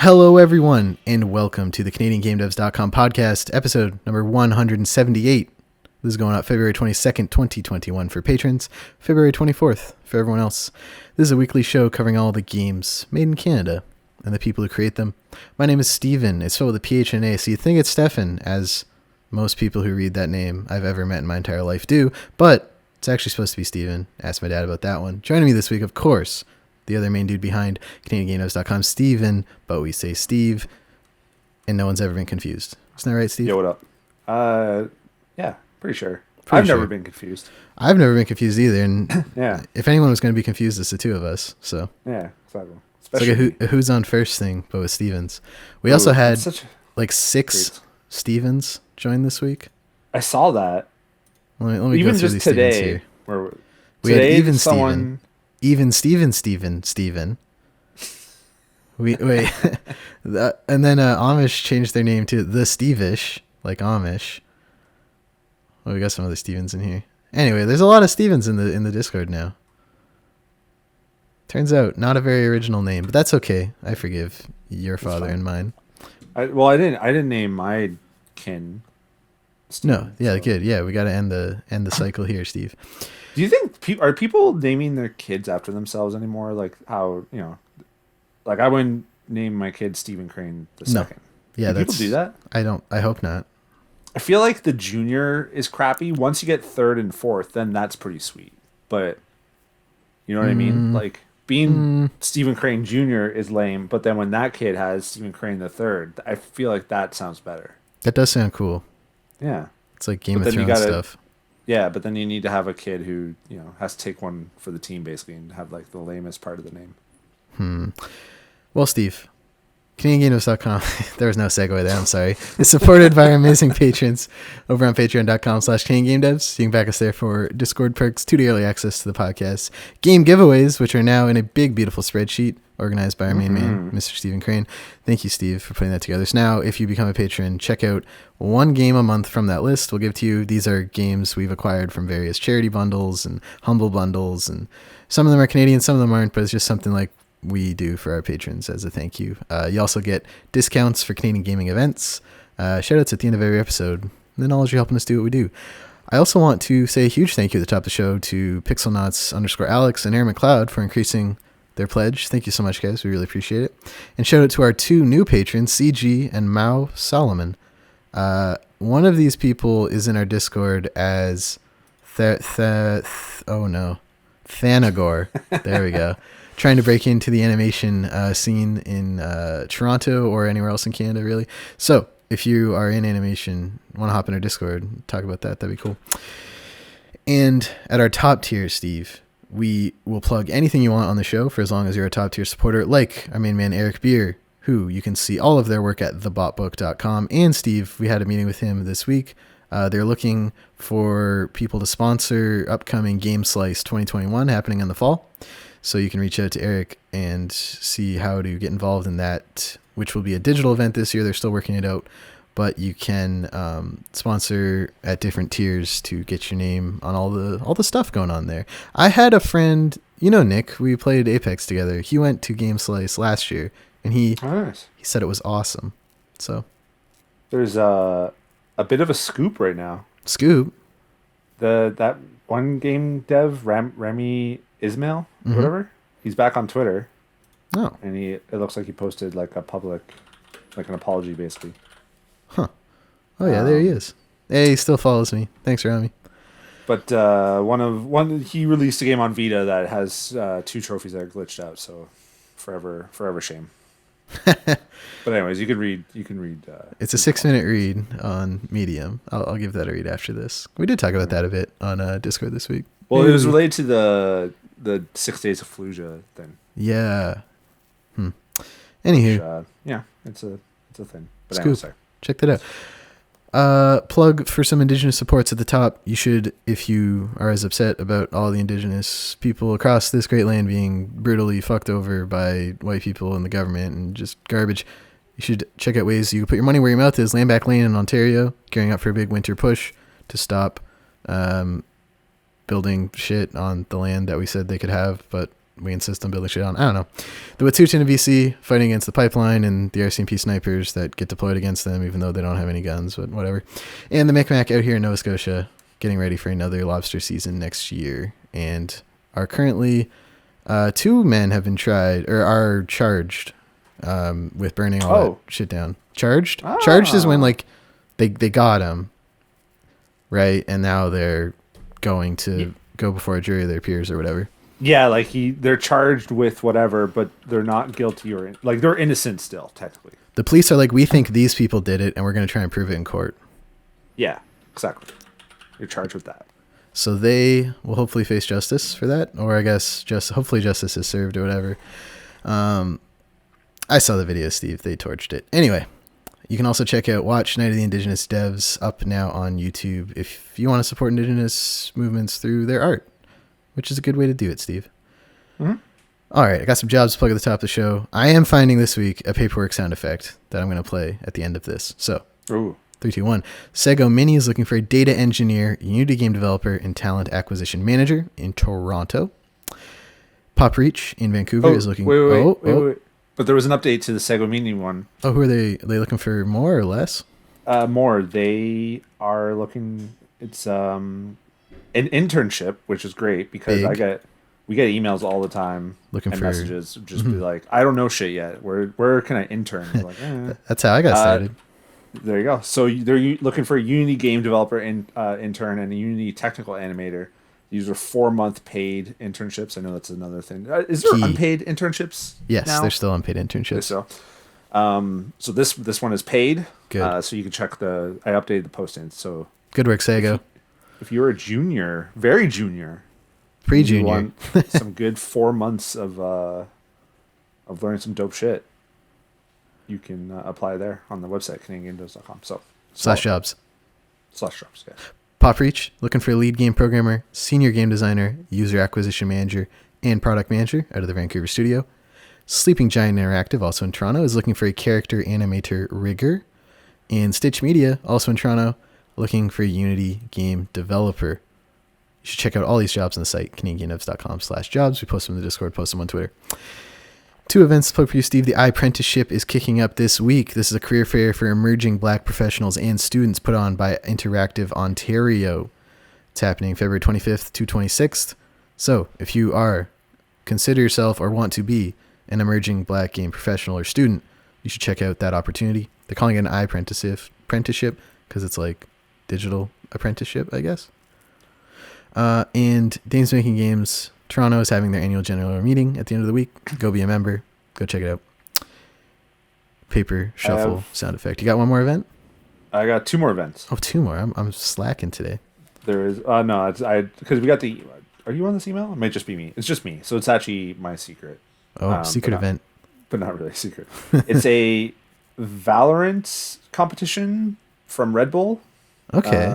Hello, everyone, and welcome to the CanadianGameDevs.com podcast, episode number 178. This is going out February 22nd, 2021 for patrons, February 24th for everyone else. This is a weekly show covering all the games made in Canada and the people who create them. My name is Steven. It's spelled with a PH and an A, so you think it's Stefan, as most people who read that name I've ever met in my entire life do, but it's actually supposed to be Steven. Asked my dad about that one. Joining me this week, of course, the other main dude behind CanadianGameDevs.com, Steven, but we say Steve, and no one's ever been confused. Isn't that right, Steve? Yo, what up? Yeah, pretty sure. I've never been confused. I've never been confused either, and yeah, if anyone was going to be confused, it's the two of us. So yeah, exactly. It's like a who's on first thing, but with Stevens. We also had like 6 Stevens join this week. I saw that. Let me even go through just these today, Stevens here. We today had even someone... Steven. Wait, and then Amish changed their name to the Stevish, like Amish. Well, we got some other Stevens in here. Anyway, there's a lot of Stevens in the Discord now. Turns out, not a very original name, but that's okay. I forgive your father and mine. I didn't name my kin. Steven, no, yeah, so. Good. Yeah, we got to end the cycle here, Steve. Do you think are people naming their kids after themselves anymore? Like how, like I wouldn't name my kid Stephen Crane the second. Yeah, people do that? I hope not. I feel like the junior is crappy. Once you get third and fourth, then that's pretty sweet. But you know what I mean? Like being Stephen Crane Jr. is lame, but then when that kid has Stephen Crane the third, I feel like that sounds better. That does sound cool. Yeah. It's like Game of Thrones stuff. Yeah, but then you need to have a kid who, has to take one for the team, basically, and have, like, the lamest part of the name. Well, Steve, CanadianGameDevs.com, there was no segue there, I'm sorry. It's supported by our amazing patrons over on patreon.com/CanadianGameDevs. You can back us there for Discord perks, 2-day early access to the podcast, game giveaways, which are now in a big, beautiful spreadsheet organized by our main man, Mr. Stephen Crane. Thank you, Steve, for putting that together. So now, if you become a patron, check out one game a month from that list. We'll give to you. These are games we've acquired from various charity bundles and humble bundles, and some of them are Canadian, some of them aren't, but it's just something like we do for our patrons as a thank you. You also get discounts for Canadian gaming events, shout-outs at the end of every episode, and then all of you helping us do what we do. I also want to say a huge thank you at the top of the show to Pixelnuts_Alex and Aaron McLeod for increasing their pledge. Thank you so much, guys. We really appreciate it. And shout out to our 2 new patrons, CG and Mao Solomon. One of these people is in our Discord as Thanagor. There we go. Trying to break into the animation scene in Toronto or anywhere else in Canada, really. So if you are in animation, want to hop in our Discord and talk about that, that'd be cool. And at our top tier, Steve, we will plug anything you want on the show for as long as you're a top tier supporter, like our main man, Eric Beer, who you can see all of their work at thebotbook.com. And Steve, we had a meeting with him this week. They're looking for people to sponsor upcoming Game Slice 2021 happening in the fall. So you can reach out to Eric and see how to get involved in that, which will be a digital event this year. They're still working it out, but you can sponsor at different tiers to get your name on all the stuff going on there. I had a friend, Nick, we played Apex together. He went to Game Slice last year, and he said it was awesome. So there's a bit of a scoop right now. Scoop? That one game dev, Remy Ismail, whatever, he's back on Twitter. Oh. And it looks like he posted like a public, like an apology, basically. Huh. Oh yeah, there he is. Hey, he still follows me. Thanks, Rami. But he released a game on Vita that has 2 trophies that are glitched out. So forever shame. But anyways, you can read. It's a 6-minute read on Medium. I'll give that a read after this. We did talk about that a bit on Discord this week. Well, it was related to the 6 Days of Fallujah thing. Yeah. Anywho, yeah, it's a thing. But anyway, sorry. Check that out. Plug for some Indigenous supports at the top. You should, if you are as upset about all the Indigenous people across this great land being brutally fucked over by white people and the government and just garbage, you should check out ways you can put your money where your mouth is. Land Back Lane in Ontario, gearing up for a big winter push to stop building shit on the land that we said they could have, but we insist on building shit on. I don't know. The Watuta and VC fighting against the pipeline and the RCMP snipers that get deployed against them, even though they don't have any guns, but whatever. And the Micmac out here in Nova Scotia getting ready for another lobster season next year, and are currently 2 men have been tried or are charged with burning all that shit down. Charged? Charged is when like they got him, right? And now they're going to go before a jury of their peers or whatever. Yeah, like they're charged with whatever, but they're not guilty or like they're innocent still, technically. The police are like, we think these people did it, and we're going to try and prove it in court. Yeah, exactly. You're charged with that. So they will hopefully face justice for that, or I guess hopefully justice is served or whatever. I saw the video, Steve. They torched it. Anyway, you can also watch Night of the Indigenous Devs up now on YouTube if you want to support Indigenous movements through their art, which is a good way to do it, Steve. Mm-hmm. All right, I got some jobs to plug at the top of the show. I am finding this week a paperwork sound effect that I'm going to play at the end of this. So, 3, 2, 1. Sego Mini is looking for a data engineer, Unity game developer, and talent acquisition manager in Toronto. Pop Reach in Vancouver is looking... Wait. But there was an update to the Sego Mini one. Oh, who are they? Are they looking for more or less? More. They are looking... It's an internship, which is great because we get emails all the time and messages just be like, I don't know shit yet. Where can I intern? Like, That's how I got started. There you go. So they're looking for a Unity game developer intern and a Unity technical animator. These are 4-month paid internships. I know that's another thing. Is there unpaid internships? Yes, now? there's still unpaid internships. So this one is paid. Good. So you can check I updated the posting. So good work, Sego. If you're a junior, very junior, pre-junior, you want some good 4 months of learning some dope shit, you can apply there on the website CanadianGameDevs.com. So /jobs. Yeah. Pop Reach, looking for a lead game programmer, senior game designer, user acquisition manager, and product manager out of the Vancouver studio. Sleeping Giant Interactive, also in Toronto, is looking for a character animator rigger. And Stitch Media, also in Toronto, looking for a Unity game developer. You should check out all these jobs on the site, CanadianGameDevs.com/jobs. We post them in the Discord, post them on Twitter. 2 events to plug for you, Steve. The iPrentice is kicking up this week. This is a career fair for emerging Black professionals and students put on by Interactive Ontario. It's happening February 25th to 26th. So if you consider yourself or want to be an emerging Black game professional or student, you should check out that opportunity. They're calling it an apprenticeship because it's like digital apprenticeship, I guess. And Dames Making Games Toronto is having their annual general meeting at the end of the week. Go be a member. Go check it out. Paper shuffle sound effect. You got one more event? I got 2 more events. Oh, 2 more. I'm slacking today. There is no. Because we got the. Are you on this email? It might just be me. It's just me. So it's actually my secret. Oh, secret event. But not really secret. It's a Valorant competition from Red Bull. Okay.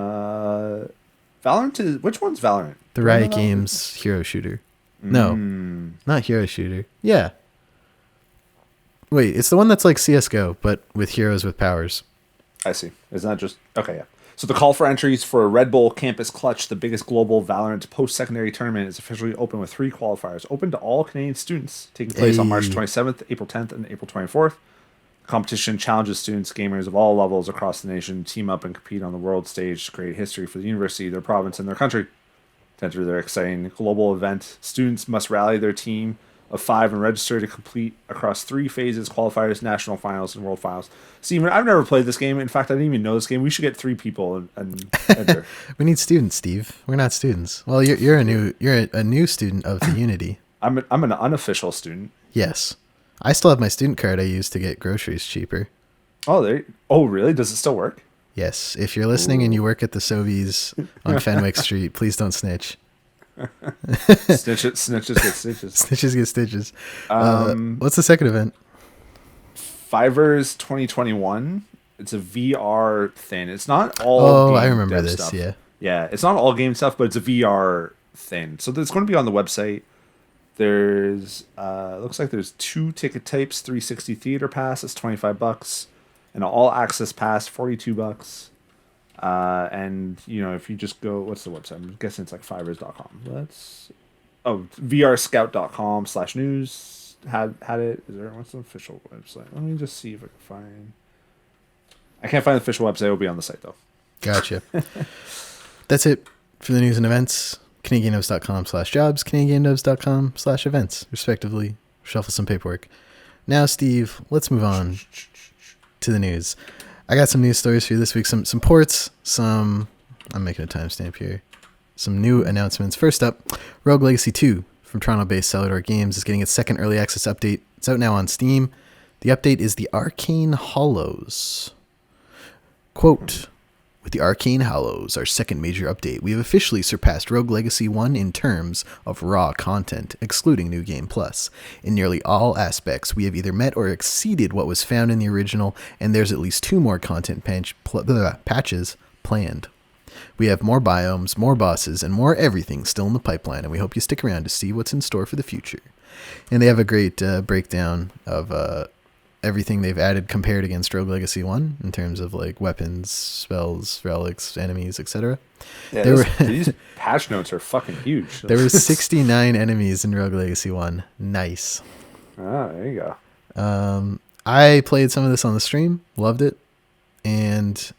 Valorant is... Which one's Valorant? The Riot Games hero shooter. No, not hero shooter. Yeah. Wait, it's the one that's like CSGO, but with heroes with powers. I see. It's not just... Okay, yeah. So the call for entries for Red Bull Campus Clutch, the biggest global Valorant post-secondary tournament, is officially open with 3 qualifiers, open to all Canadian students, taking place on March 27th, April 10th, and April 24th. The competition challenges students, gamers of all levels across the nation, to team up and compete on the world stage to create history for the university, their province, and their country. To enter their exciting global event, students must rally their team of 5 and register to complete across 3 phases: qualifiers, national finals, and world finals. Steven, I've never played this game. In fact, I didn't even know this game. We should get 3 people and enter. We need students, Steve. We're not students. Well, you're a new student of the Unity. I'm an unofficial student. Yes, I still have my student card I use to get groceries cheaper. Oh, really? Does it still work? Yes. If you're listening and you work at the Sobeys on Fenwick Street, please don't snitch. Snitches get stitches. Snitches get stitches. What's the second event? Fivers 2021. It's a VR thing. It's not all. I remember this. Stuff. Yeah. It's not all game stuff, but it's a VR thing. So it's going to be on the website. There's looks like there's 2 ticket types: 360 theater pass, it's $25, and an all access pass, $42. And if you just go, what's the website? I'm guessing it's like fivers.com. VRScout.com/news had it. Is there what's the official website? Let me just see if I can find. I can't find the official website. It'll be on the site though. Gotcha. That's it for the news and events. CanadianDevs.com/jobs, CanadianDevs.com/events, respectively. Shuffle some paperwork. Now, Steve, let's move on to the news. I got some news stories for you this week. Some ports, I'm making a timestamp here. Some new announcements. First up, Rogue Legacy 2 from Toronto-based Celador Games is getting its second early access update. It's out now on Steam. The update is the Arcane Hollows. Quote, with the Arcane Hollows, our second major update, we have officially surpassed Rogue Legacy 1 in terms of raw content, excluding New Game Plus. In nearly all aspects, we have either met or exceeded what was found in the original, and there's at least 2 more content patches planned. We have more biomes, more bosses, and more everything still in the pipeline, and we hope you stick around to see what's in store for the future. And they have a great breakdown of everything they've added compared against Rogue Legacy 1 in terms of like weapons, spells, relics, enemies, etc. Yeah, these patch notes are fucking huge. There were 69 enemies in Rogue Legacy 1. Nice. Oh, there you go. I played some of this on the stream, loved it, and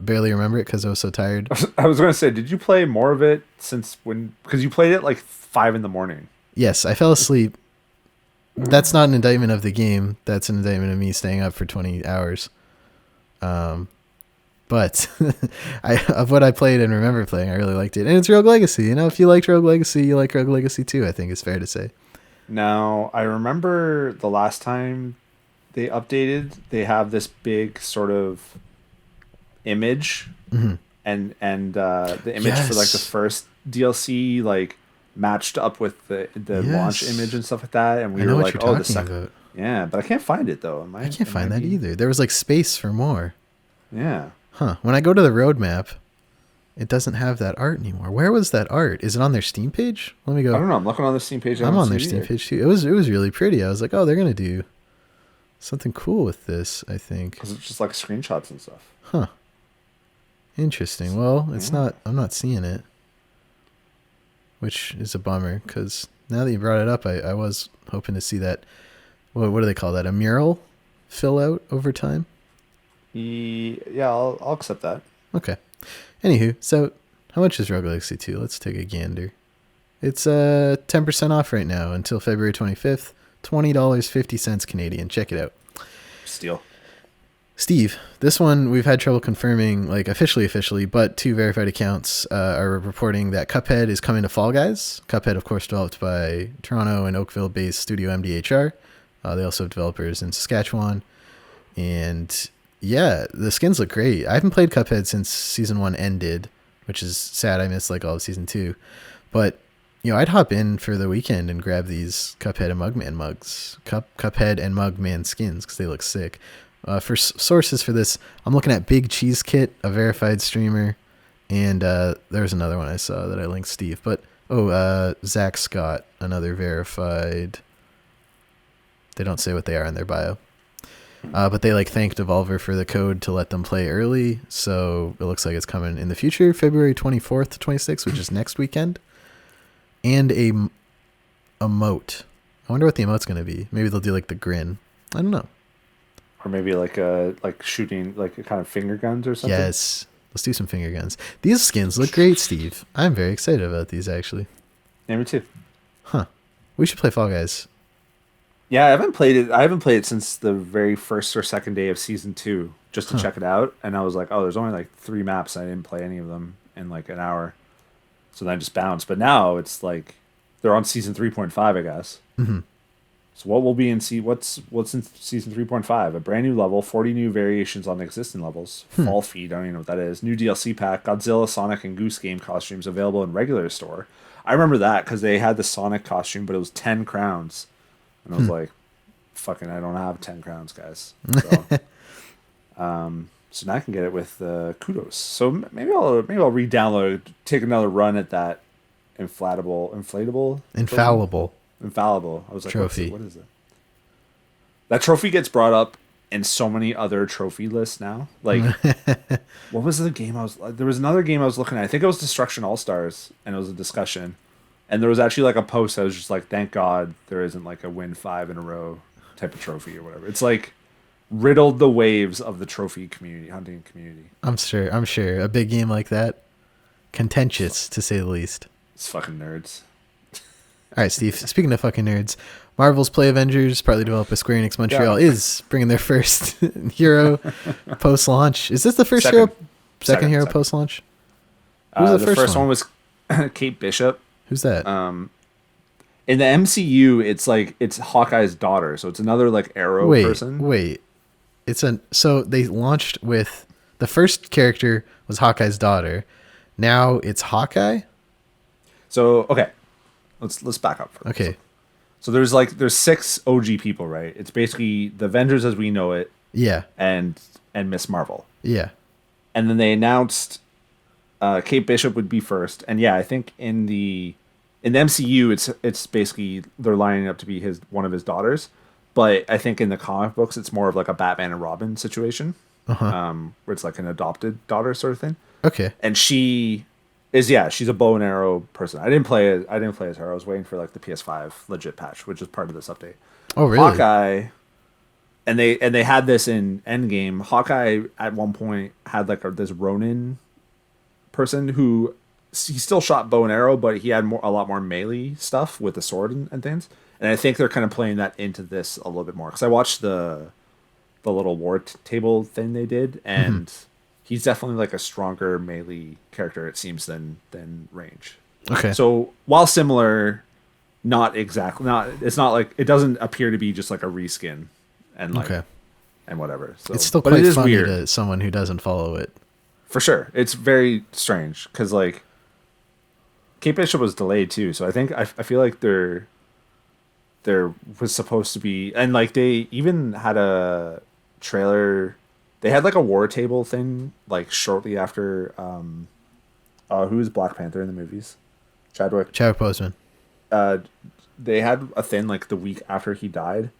barely remember it because I was so tired. I was going to say, did you play more of it because you played it like 5 a.m? Yes, I fell asleep. That's not an indictment of the game. That's an indictment of me staying up for 20 hours. But of what I played and remember playing, I really liked it. And it's Rogue Legacy. You know, if you liked Rogue Legacy, you like Rogue Legacy 2, I think it's fair to say. Now, I remember the last time they updated, they have this big sort of image. Mm-hmm. And the image for like the first DLC, like, matched up with the launch image and stuff like that, and we were like, "Oh, the second." About. Yeah, but I can't find it though. I can't find that either. There was like space for more. Yeah. Huh. When I go to the roadmap, it doesn't have that art anymore. Where was that art? Is it on their Steam page? Let me go. I don't know. I'm looking on the Steam page. I'm on their Steam page too. It was really pretty. I was like, oh, they're gonna do something cool with this. I think because it's just like screenshots and stuff. Huh. Interesting. Well, it's not. I'm not seeing it. Which is a bummer, because now that you brought it up, I was hoping to see that. What do they call that? A mural fill out over time? Yeah, I'll accept that. Okay. Anywho, so how much is Rogue Legacy 2? Let's take a gander. It's 10% off right now until February 25th. $20.50 Canadian. Check it out. Steal. Steve, this one we've had trouble confirming, like officially, but 2 verified accounts are reporting that Cuphead is coming to Fall Guys. Cuphead, of course, developed by Toronto and Oakville-based studio MDHR. They also have developers in Saskatchewan. And yeah, the skins look great. I haven't played Cuphead since Season 1 ended, which is sad. I missed like all of Season 2. But, you know, I'd hop in for the weekend and grab these Cuphead and Mugman mugs. Cuphead and Mugman skins, because they look sick. For sources for this, I'm looking at Big Cheese Kit, a verified streamer, and there's another one I saw that I linked Steve. But Zach Scott, another verified. They don't say what they are in their bio, but they like thanked Devolver for the code to let them play early. So it looks like it's coming in the future, February 24th to 26th, which is next weekend, and a emote. I wonder what the emote's gonna be. Maybe they'll do like the grin. I don't know. Or maybe like shooting like a kind of finger guns or something. Yes, let's do some finger guns. These skins look great, Steve. I'm very excited about these actually. Yeah, me too. Huh? We should play Fall Guys. Yeah, I haven't played it since the very first or second day of Season 2, just to check it out. And I was like, oh, there's only like 3 maps. I didn't play any of them in like an hour, so then I just bounced. But now it's like they're on Season 3.5, I guess. Mm-hmm. So what will be in what's in Season 3.5? A brand new level, 40 new variations on the existing levels, fall feed, I don't even know what that is, new DLC pack, Godzilla, Sonic, and Goose Game costumes available in regular store. I remember that because they had the Sonic costume, but it was 10 crowns. And I was like, fucking, I don't have 10 crowns, guys. So, so now I can get it with kudos. So maybe I'll re-download, take another run at that inflatable. I was like, trophy. What is it? That trophy gets brought up in so many other trophy lists now. Like, what was the game there was another game I was looking at. I think it was Destruction All Stars, and it was a discussion And there was actually like a post that was just like, thank God there isn't like a win 5 in a row type of trophy or whatever. It's like riddled the waves of the trophy community, hunting community. I'm sure. A big game like that, contentious to say the least. It's fucking nerds. All right, Steve. Speaking of fucking nerds, Marvel's Play Avengers, partly developed by Square Enix Montreal, is bringing their first hero post-launch. Is this the first second hero post-launch? Who's the first one was Kate Bishop. Who's that? In the MCU, it's Hawkeye's daughter, so it's another like Arrow person. Wait, so they launched with the first character was Hawkeye's daughter. Now it's Hawkeye. So okay, let's back up. Okay. So there's 6 OG people, right? It's basically the Avengers as we know it. Yeah. And Miss Marvel. Yeah. And then they announced Kate Bishop would be first, and yeah, I think in the MCU it's basically they're lining up to be one of his daughters, but I think in the comic books it's more of like a Batman and Robin situation, where it's like an adopted daughter sort of thing. Okay. And she's a bow and arrow person. I didn't play as her. I was waiting for like the PS5 legit patch, which is part of this update. Oh really? Hawkeye. And they had this in Endgame. Hawkeye at one point had like this Ronin person who he still shot bow and arrow, but he had a lot more melee stuff with the sword and things. And I think they're kind of playing that into this a little bit more because I watched the little war table thing they did, and he's definitely like a stronger melee character it seems than range. Okay. So while similar, it's not like it doesn't appear to be just like a reskin and like and whatever. So it's still quite funny to someone who doesn't follow it. For sure. It's very strange because, like, Kate Bishop was delayed, too. So I feel like there was supposed to be... And, like, they even had a trailer... They had, like, a war table thing, like, shortly after... who's Black Panther in the movies? Chadwick Boseman. They had a thing, like, the week after he died.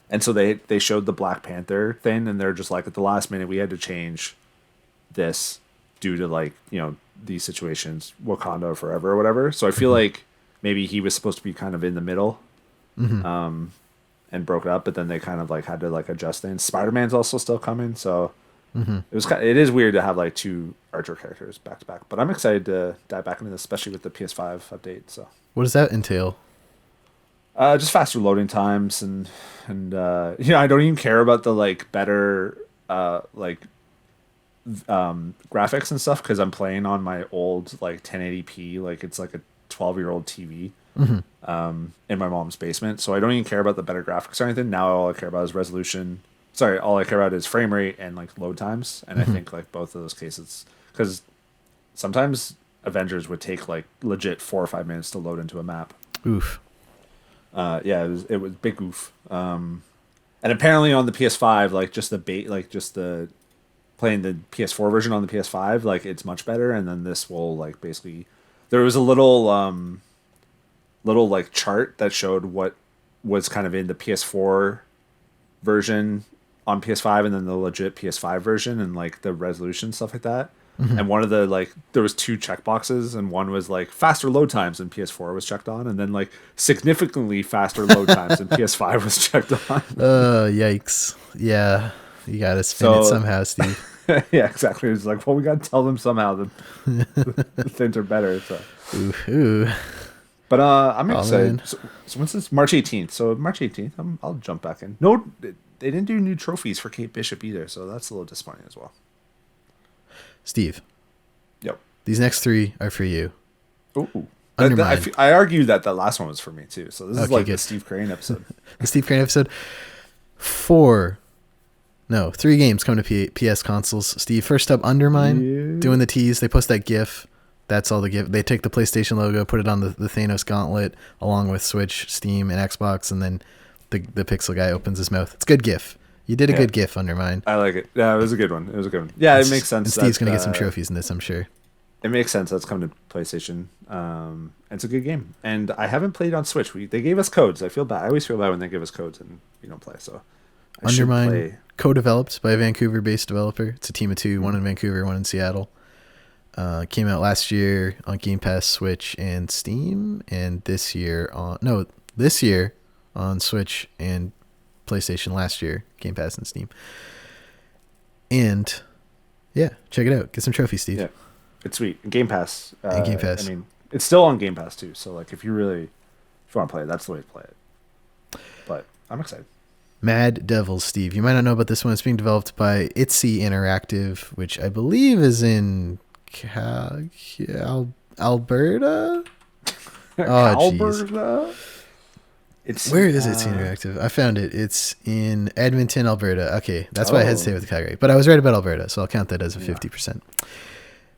And so they showed the Black Panther thing, and they're just like, at the last minute, we had to change this due to like these situations, Wakanda forever or whatever. So I feel like maybe he was supposed to be kind of in the middle, and broke it up, but then they kind of like had to like adjust things. Spider-Man's also still coming, so it is weird to have like 2 Archer characters back to back. But I'm excited to dive back into this, especially with the PS5 update. So what does that entail? Just faster loading times and I don't even care about the like better graphics and stuff because I'm playing on my old like 1080p, like it's like a 12-year-old TV in my mom's basement, so I don't even care about the better graphics or anything. Now all I care about is resolution. All I care about is frame rate and like load times, and I think like both of those cases, because sometimes Avengers would take like legit 4 or 5 minutes to load into a map. Oof. It was big oof. And apparently on the PS5, like just the playing the PS4 version on the PS5, like it's much better. And then this will like basically, there was a little like chart that showed what was kind of in the PS4 version on PS5 and then the legit PS5 version and like the resolution stuff like that. And one of the like there was 2 checkboxes and one was like faster load times and PS4 was checked on, and then like significantly faster load times and PS5 was checked on. Yikes. Yeah. You gotta spin it somehow, Steve. Yeah, exactly. It's like, well, we gotta tell them somehow the things are better. So ooh. But I'm excited. So when's this? March 18th. So March 18th, I'll jump back in. No, they didn't do new trophies for Kate Bishop either, so that's a little disappointing as well. Steve. Yep. These next 3 are for you. Ooh. I argued that the last one was for me too. So this is like the Steve Crane episode. The Steve Crane episode. 3 games come to PS consoles. Steve, first up, Undermine, doing the tease. They post that GIF. That's all the GIF. They take the PlayStation logo, put it on the Thanos gauntlet, along with Switch, Steam, and Xbox, and then the pixel guy opens his mouth. It's a good GIF. You did a good GIF, Undermine. I like it. Yeah, it was a good one. Yeah, it makes sense. And Steve's going to get some trophies in this, I'm sure. It makes sense that's coming to PlayStation. It's a good game. And I haven't played on Switch. They gave us codes. I feel bad. I always feel bad when they give us codes and we don't play. So Undermine, co-developed by a Vancouver-based developer. It's a team of 2, one in Vancouver, one in Seattle. Came out last year on Game Pass, Switch, and Steam, and this year on Switch and PlayStation. Last year, Game Pass and Steam. And yeah, check it out. Get some trophies, Steve. Yeah, it's sweet. Game Pass. And Game Pass. I mean, it's still on Game Pass too. So like, if you want to play it, that's the way to play it. But I'm excited. Mad Devils, Steve. You might not know about this one. It's being developed by Itzy Interactive, which I believe is in Alberta. Alberta. Where is Itzy Interactive? I found it. It's in Edmonton, Alberta. Okay, that's why I had to say with Calgary. But I was right about Alberta, so I'll count that as a 50%.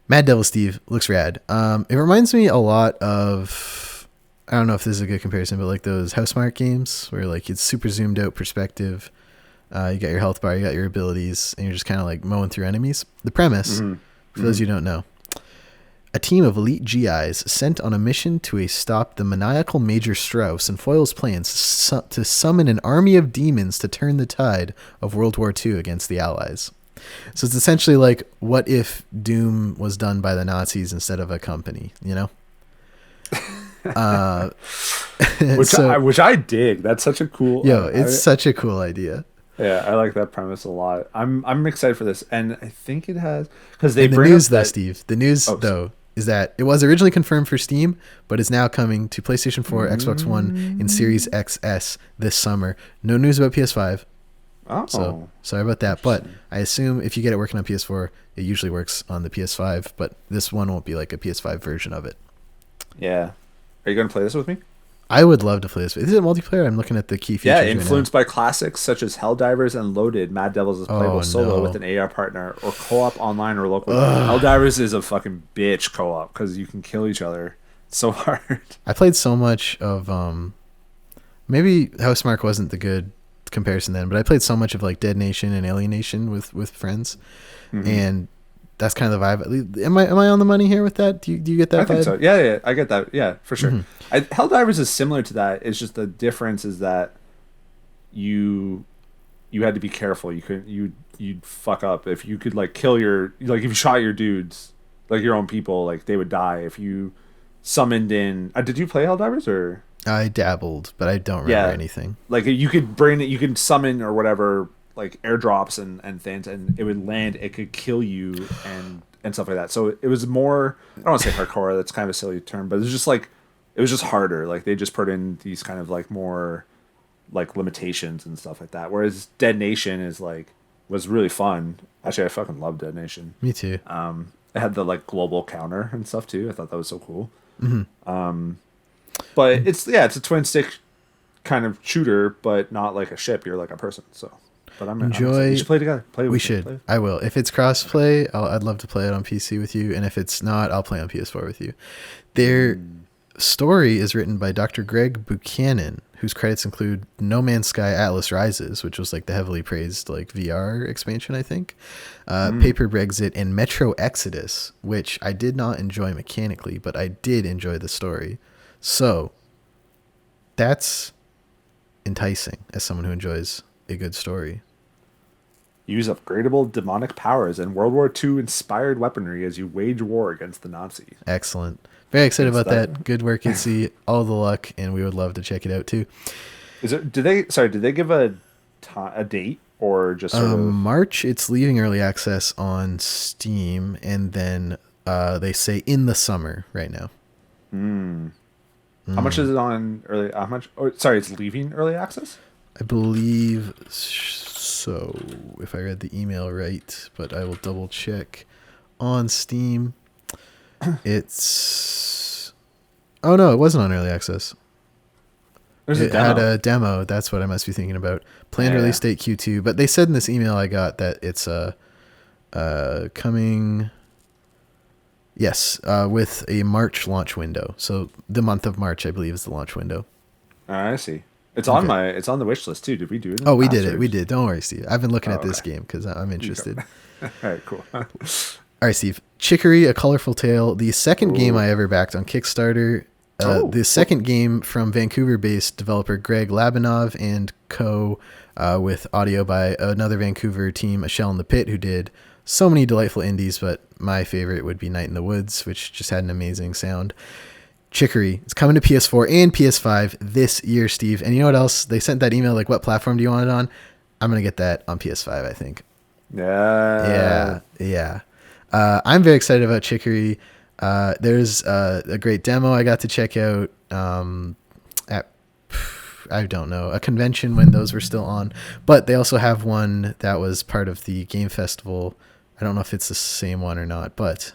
Mad Devil, Steve, looks rad. It reminds me a lot of, I don't know if this is a good comparison, but like those Housemarque games where like it's super zoomed out perspective. You got your health bar, you got your abilities, and you're just kind of like mowing through enemies. The premise, for those who don't know, a team of elite GIs sent on a mission to stop the maniacal Major Strauss and foils plans to summon an army of demons to turn the tide of World War II against the Allies. So it's essentially like, what if Doom was done by the Nazis instead of a company, you know? Which I dig. That's such a cool. Such a cool idea. Yeah, I like that premise a lot. I'm excited for this, and I think it has because The news is that it was originally confirmed for Steam, but is now coming to PlayStation 4, Xbox One, and Series XS this summer. No news about PS5. Oh, so sorry about that. But I assume if you get it working on PS4, it usually works on the PS5. But this one won't be like a PS5 version of it. Yeah. Are you going to play this with me? I would love to play this. Is it multiplayer? I'm looking at the key features. Yeah, influenced by classics such as Helldivers and Loaded, Mad Devils is playable solo with an AR partner or co-op online or local. Helldivers is a fucking bitch co-op because you can kill each other so hard. I played so much of maybe Housemarque wasn't the good comparison then, but I played so much of like Dead Nation and Alien Nation with friends, and that's kind of the vibe. Am I on the money here with that? Do you get that vibe? I think so. Yeah, I get that. Yeah, for sure. Helldivers is similar to that. It's just the difference is that you had to be careful. You'd fuck up if you could like kill if you shot your dudes, like your own people, like they would die if you summoned in. Did you play Helldivers or? I dabbled, but I don't remember anything. Like you could summon or whatever, like airdrops and things, and it would land. It could kill you and stuff like that. So it was more. I don't want to say hardcore. That's kind of a silly term, but it was just harder. Like they just put in these kind of like more like limitations and stuff like that. Whereas Dead Nation was really fun. Actually, I fucking love Dead Nation. Me too. It had the like global counter and stuff too. I thought that was so cool. But it's a twin stick kind of shooter, but not like a ship. You're like a person. So, but we should play together. We should. I will. If it's crossplay, I'd love to play it on PC with you, and if it's not, I'll play on PS4 with you. Their story is written by Dr. Greg Buchanan, whose credits include No Man's Sky Atlas Rises, which was like the heavily praised like VR expansion, I think. Paper Brexit and Metro Exodus, which I did not enjoy mechanically, but I did enjoy the story. So that's enticing as someone who enjoys a good story. Use upgradable demonic powers and World War II inspired weaponry as you wage war against the Nazis. Excellent. Very excited about that. Good work, Itzy. All the luck, and we would love to check it out too. Did they give a date or just sort of March? It's leaving early access on Steam, and then they say in the summer right now. How much is it on early? How much? Oh, sorry, it's leaving early access. I believe so, if I read the email right, but I will double check on Steam. It's oh no, it wasn't on early access. It had a demo. That's what I must be thinking about. Planned release date Q2, but they said in this email I got that it's coming. Yes, with a March launch window. So the month of March, I believe, is the launch window. I see. It's on the wish list too. Did we do it? Oh, we did it. We did. Don't worry, Steve. I've been looking at this game because I'm interested. All right, cool. All right, Steve. Chicory: A Colorful Tale, the second game I ever backed on Kickstarter. The second game from Vancouver-based developer Greg Labanov and co. With audio by another Vancouver team, A Shell in the Pit, who did So many delightful indies, but my favorite would be Night in the Woods, which just had an amazing sound. Chicory. It's coming to PS4 and PS5 this year, Steve. And you know what else? They sent that email like, what platform do you want it on? I'm going to get that on PS5, I think. Yeah. I'm very excited about Chicory. There's a great demo I got to check out at, I don't know, a convention when those were still on. But they also have one that was part of the game festival. I don't know if it's the same one or not, but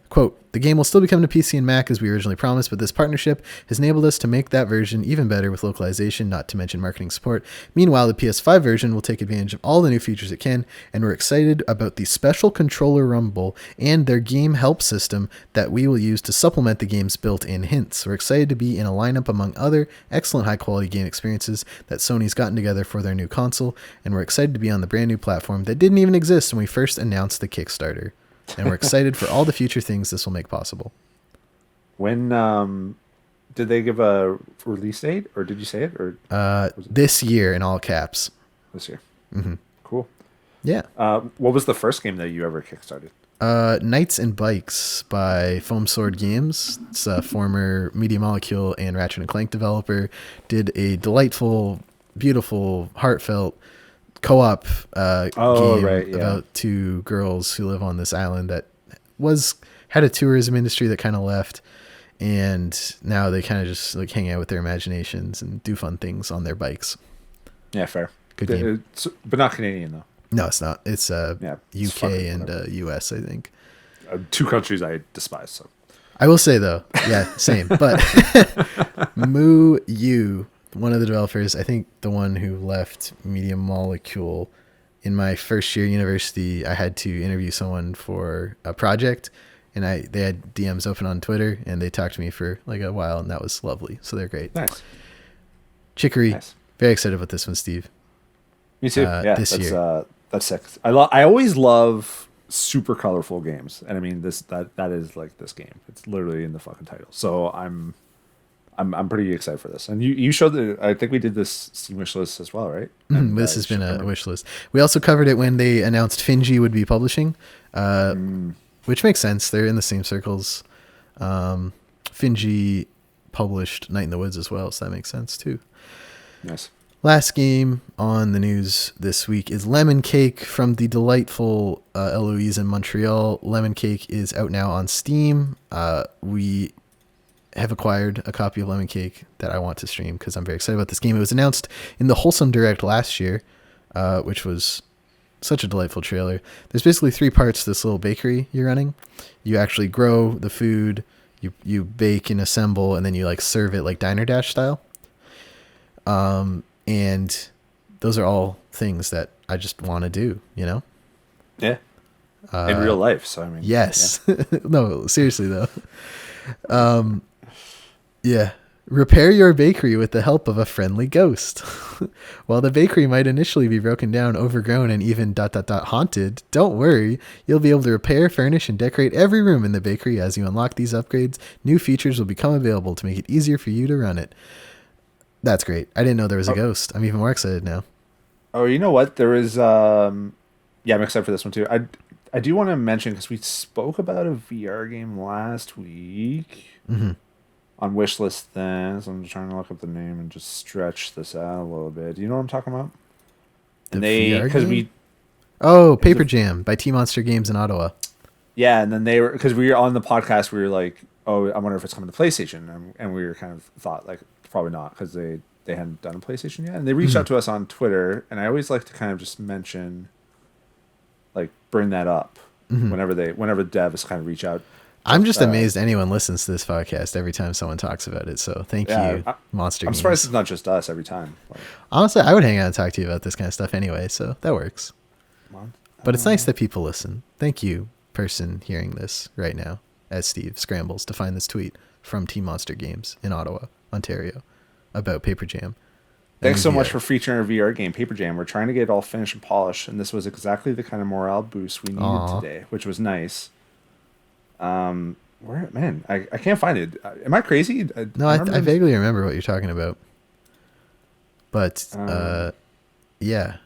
quote, the game will still be coming to PC and Mac as we originally promised, but this partnership has enabled us to make that version even better with localization, not to mention marketing support. Meanwhile, the PS5 version will take advantage of all the new features it can, and we're excited about the special controller rumble and their game help system that we will use to supplement the game's built-in hints. We're excited to be in a lineup among other excellent high-quality game experiences that Sony's gotten together for their new console, and we're excited to be on the brand new platform that didn't even exist when we first announced the Kickstarter. And we're excited for all the future things this will make possible. When did they give a release date, or did you say it? Or this year in all caps. This year. Mm-hmm. Cool. Yeah. What was the first game that you ever kickstarted? Knights and Bikes by Foam Sword Games. It's a former Media Molecule and Ratchet and Clank developer. Did a delightful, beautiful, heartfelt co-op game about two girls who live on this island that had a tourism industry that kind of left, and now they kind of just like hang out with their imaginations and do fun things on their bikes. Yeah, fair. Good game. But not Canadian though. No, it's not. It's UK and US, I think. Two countries I despise. So I will say though, yeah, same. But Moo Yu, one of the developers, I think the one who left Media Molecule, in my first year university, I had to interview someone for a project, and they had DMs open on Twitter, and they talked to me for like a while, and that was lovely. So they're great. Nice. Chicory. Nice. Very excited about this one, Steve. Me too. This year. That's sick. I always love super colorful games, and I mean that is like this game. It's literally in the fucking title. So I'm pretty excited for this. And you showed I think we did this Steam wish list as well, right? This has been a wish list. We also covered it when they announced Finji would be publishing, which makes sense. They're in the same circles. Finji published Night in the Woods as well, so that makes sense too. Nice. Last game on the news this week is Lemon Cake from the delightful Eloise in Montreal. Lemon Cake is out now on Steam. We have acquired a copy of Lemon Cake that I want to stream because I'm very excited about this game. It was announced in the Wholesome Direct last year, which was such a delightful trailer. There's basically 3 parts to this little bakery you're running. You actually grow the food, you bake and assemble, and then you like serve it like Diner Dash style. And those are all things that I just want to do, you know? Yeah. In real life. So, I mean, yes. Yeah. No, seriously though. Yeah. Repair your bakery with the help of a friendly ghost. While the bakery might initially be broken down, overgrown, and even ... haunted, don't worry. You'll be able to repair, furnish, and decorate every room in the bakery. As you unlock these upgrades, new features will become available to make it easier for you to run it. That's great. I didn't know there was a ghost. I'm even more excited now. Oh, you know what? There is... I'm excited for this one too. I do want to mention, because we spoke about a VR game last week on Wishlist This. I'm trying to look up the name and just stretch this out a little bit. Do you know what I'm talking about? Paper Jam by T Monster Games in Ottawa. Yeah, and then because we were on the podcast, we were like, oh, I wonder if it's coming to PlayStation, and we were kind of thought like probably not, because they hadn't done a PlayStation yet, and they reached out to us on Twitter, and I always like to kind of just mention, like, bring that up whenever devs kind of reach out. I'm just amazed anyone listens to this podcast every time someone talks about it. So thank you, Monster Games. I'm surprised it's not just us every time. Like, honestly, I would hang out and talk to you about this kind of stuff anyway, so that works. But it's nice that people listen. Thank you, person hearing this right now, as Steve scrambles to find this tweet from Team Monster Games in Ottawa, Ontario, about Paper Jam. Thanks so much for featuring our VR game, Paper Jam. We're trying to get it all finished and polished, and this was exactly the kind of morale boost we needed today, which was nice. I can't find it. Am I crazy? I vaguely remember what you're talking about. But yeah.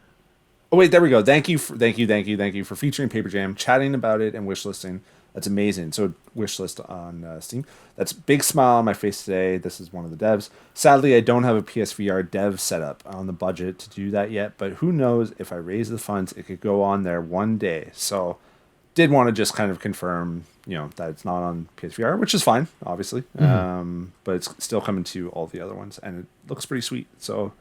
Oh wait, there we go. Thank you for featuring Paper Jam, chatting about it, and wishlisting. That's amazing. So wishlist on Steam. That's big smile on my face today. This is one of the devs. Sadly, I don't have a PSVR dev set up on the budget to do that yet. But who knows? If I raise the funds, it could go on there one day. So, did want to just kind of confirm, that it's not on PSVR, which is fine, obviously. But it's still coming to all the other ones, and it looks pretty sweet. So,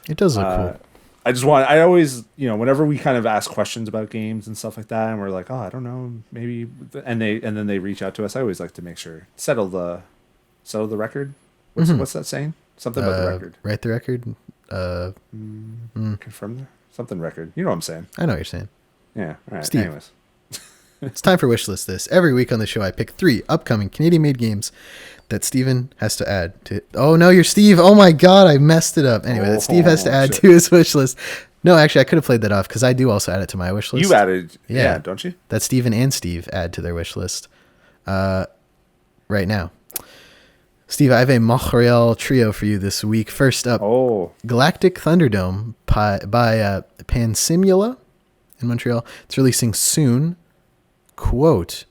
It does look cool. I always, whenever we kind of ask questions about games and stuff like that, and we're like, oh, I don't know, maybe, and then they reach out to us. I always like to make sure, settle the record. What's that saying? Something about the record. Write the record. Confirm something record. You know what I'm saying? I know what you're saying. Yeah. All right. Steve. Anyways. It's time for Wishlist This. Every week on the show, I pick 3 upcoming Canadian-made games that Steven has to add to. Oh, no, you're Steve. Oh, my God, I messed it up. Anyway, that Steve has to add to his wish list. No, actually, I could have played that off because I do also add it to my wish list. You added, yeah, don't you? That Steven and Steve add to their wish list right now. Steve, I have a Montreal trio for you this week. First up, Galactic Thunderdome by Pansimula in Montreal. It's releasing soon. Quote,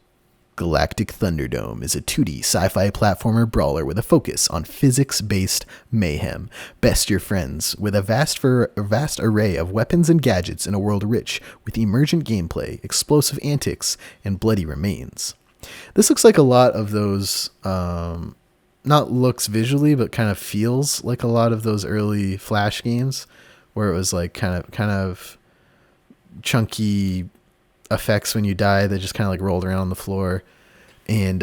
Galactic Thunderdome is a 2D sci-fi platformer brawler with a focus on physics-based mayhem. Best your friends with a vast array of weapons and gadgets in a world rich with emergent gameplay, explosive antics, and bloody remains. This looks like a lot of those, not looks visually, but kind of feels like a lot of those early Flash games where it was like kind of chunky effects when you die that just kind of like rolled around on the floor. And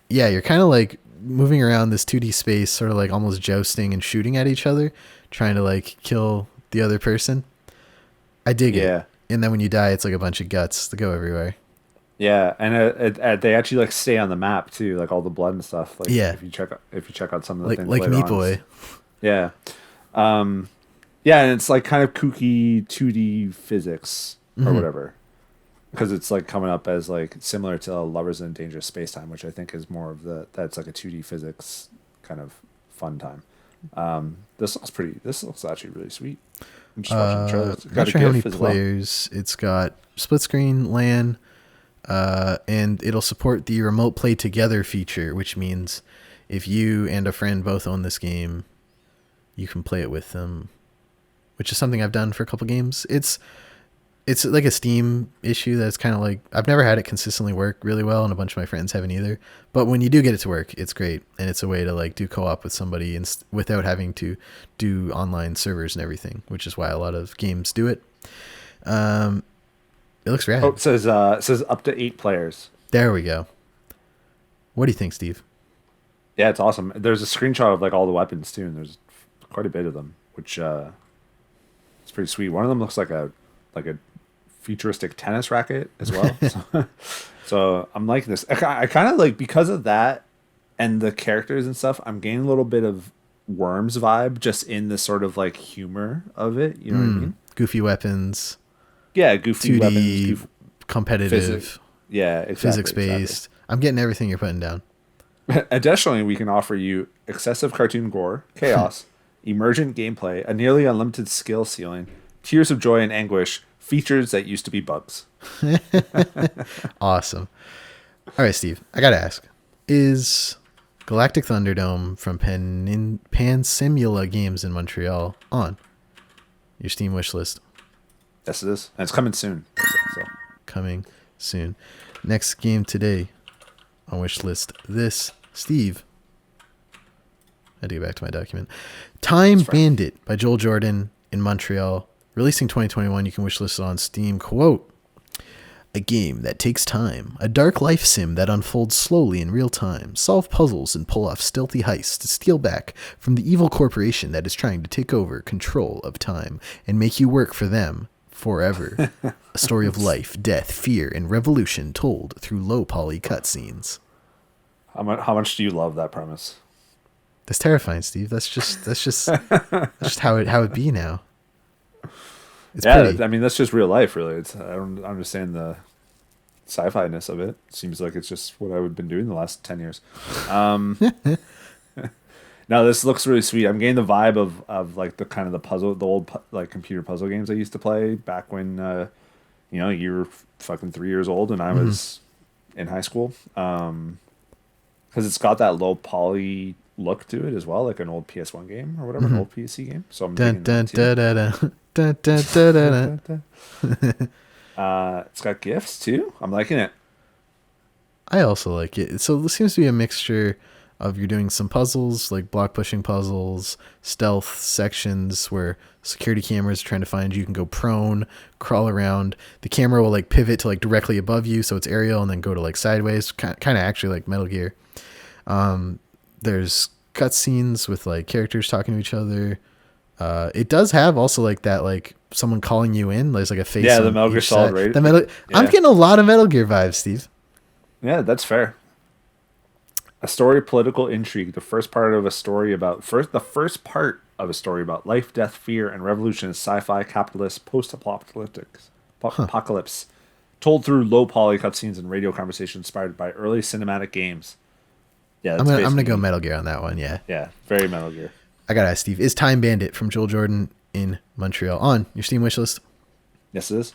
you're kind of like moving around this 2D space, sort of like almost jousting and shooting at each other, trying to like kill the other person. I dig it. And then when you die, it's like a bunch of guts that go everywhere. Yeah, and they actually like stay on the map too, like all the blood and stuff. Like if you check out some of the things like Meat Boy. Yeah. And it's like kind of kooky 2D physics or whatever. Because it's like coming up as like similar to Lovers in Dangerous Space-Time, which I think is more of that's like a 2D physics kind of fun time. This looks actually really sweet. I'm just watching the trailer. It's got not sure how many players. Well. It's got split screen LAN, and it'll support the remote play together feature, which means if you and a friend both own this game, you can play it with them, which is something I've done for a couple games. It's like a Steam issue that's kind of like, I've never had it consistently work really well, and a bunch of my friends haven't either. But when you do get it to work, it's great. And it's a way to like do co-op with somebody without having to do online servers and everything, which is why a lot of games do it. It looks rad. Oh, it says up to 8 players. There we go. What do you think, Steve? Yeah, it's awesome. There's a screenshot of like all the weapons too, and there's quite a bit of them, which it's pretty sweet. One of them looks like a futuristic tennis racket as well. So I'm liking this. I kind of like, because of that and the characters and stuff, I'm getting a little bit of Worms vibe just in the sort of like humor of it. You know what I mean? Goofy weapons. Yeah, goofy 2D, weapons. competitive. Exactly. Physics-based. Exactly. I'm getting everything you're putting down. Additionally, we can offer you excessive cartoon gore, chaos, emergent gameplay, a nearly unlimited skill ceiling, tears of joy and anguish, features that used to be bugs. Awesome. All right, Steve, I got to ask. Is Galactic Thunderdome from Pansimula Games in Montreal on your Steam wish list? Yes, it is. And it's coming soon. So. Coming soon. Next game today on wish list this, Steve. I had to go back to my document. Time Bandit by Joel Jordan in Montreal. Releasing 2021, you can wishlist it on Steam. Quote, a game that takes time, a dark life sim that unfolds slowly in real time. Solve puzzles and pull off stealthy heists to steal back from the evil corporation that is trying to take over control of time and make you work for them forever. A story of life, death, fear, and revolution told through low-poly cutscenes. How much do you love that premise? That's terrifying, Steve. That's just how it be now. It's pretty. I mean, that's just real life, really. I don't understand the sci-fi-ness of it. Seems like it's just what I've been doing the last 10 years. No, this looks really sweet. I'm getting the vibe of like the kind of the puzzle, the old like computer puzzle games I used to play back when you were fucking 3 years old and I Hmm. was in high school. Because it's got that low poly look to it as well, like an old PS1 game or whatever, an Hmm. old PC game. So I'm Dun digging dun that too. dun dun dun dun dun dun dun. It's got gifts too. I'm liking it. I also like it. So this seems to be a mixture of you're doing some puzzles, like block pushing puzzles, stealth sections where security cameras are trying to find you. You can go prone, crawl around. The camera will like pivot to like directly above you, so it's aerial, and then go to like sideways, kind of actually like Metal Gear. There's cutscenes with like characters talking to each other. It does have also like that like someone calling you in. There's like a face Yeah, the on Metal Gear each Solid side. Raid. The metal. I'm Yeah, getting a lot of Metal Gear vibes, Steve. yeah, that's fair. A story of political intrigue. The first part of a story about life, death, fear, and revolution is sci-fi, capitalist, post-apocalyptic Huh. apocalypse, told through low poly cutscenes and radio conversation inspired by early cinematic games. Yeah, I'm that's gonna go basically Metal Gear on that one. Yeah. yeah, very Metal Gear. I gotta ask Steve, is Time Bandit from Joel Jordan in Montreal on your Steam wish list? Yes, it is.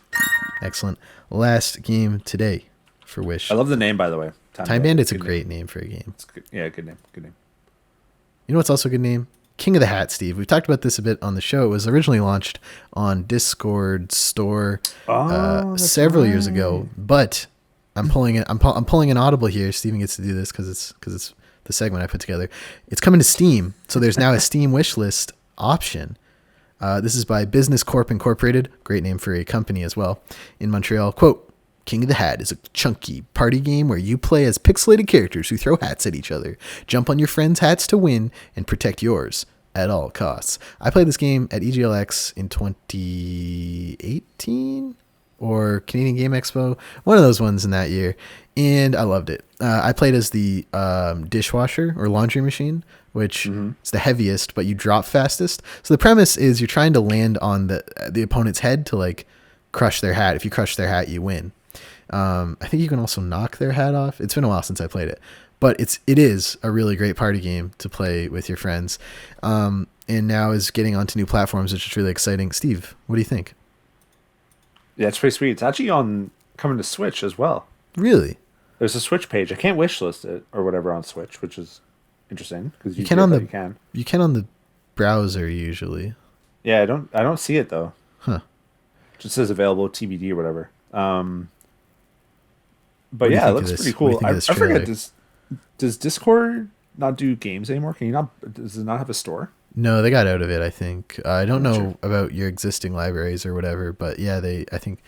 Excellent. Last game today for Wish. I love the name, by the way. Time Bandit's a Good name. great name for a game. It's good. Yeah, good name. Good name. You know what's also a good name? King of the Hat, Steve. We've talked about this a bit on the show. It was originally launched on Discord store Oh, that's several years ago, right. but I'm pulling it. I'm pulling an audible here. Steven gets to do this because it's the segment I put together. It's coming to Steam, so there's now a Steam wish list option. This is by Business Corp Incorporated, great name for a company as well, in Montreal. Quote, King of the Hat is a chunky party game where you play as pixelated characters who throw hats at each other, jump on your friends' hats to win, and protect yours at all costs. I played this game at EGLX in 2018 or Canadian Game Expo, one of those ones in that year, and I loved it. I played as the dishwasher or laundry machine, which is the heaviest, but you drop fastest. So the premise is you're trying to land on the opponent's head to like crush their hat. If you crush their hat, you win. I think you can also knock their hat off. It's been a while since I played it, but it is a really great party game to play with your friends. And now is getting onto new platforms, which is really exciting. Steve, what do you think? Yeah, it's pretty sweet. It's actually on coming to Switch as well. Really? There's a Switch page. I can't wish list it or whatever on Switch, which is interesting because You usually can I on thought the you can. you can on the browser usually. Yeah, I don't see it though. Huh. It just says available TBD or whatever. What But do you yeah, it think of looks this? pretty What do you cool. think I of this forget trailer? does Discord not do games anymore? Does it not have a store? No, they got out of it, I think. I don't I'm not sure. know about your existing libraries or whatever, but yeah, I think,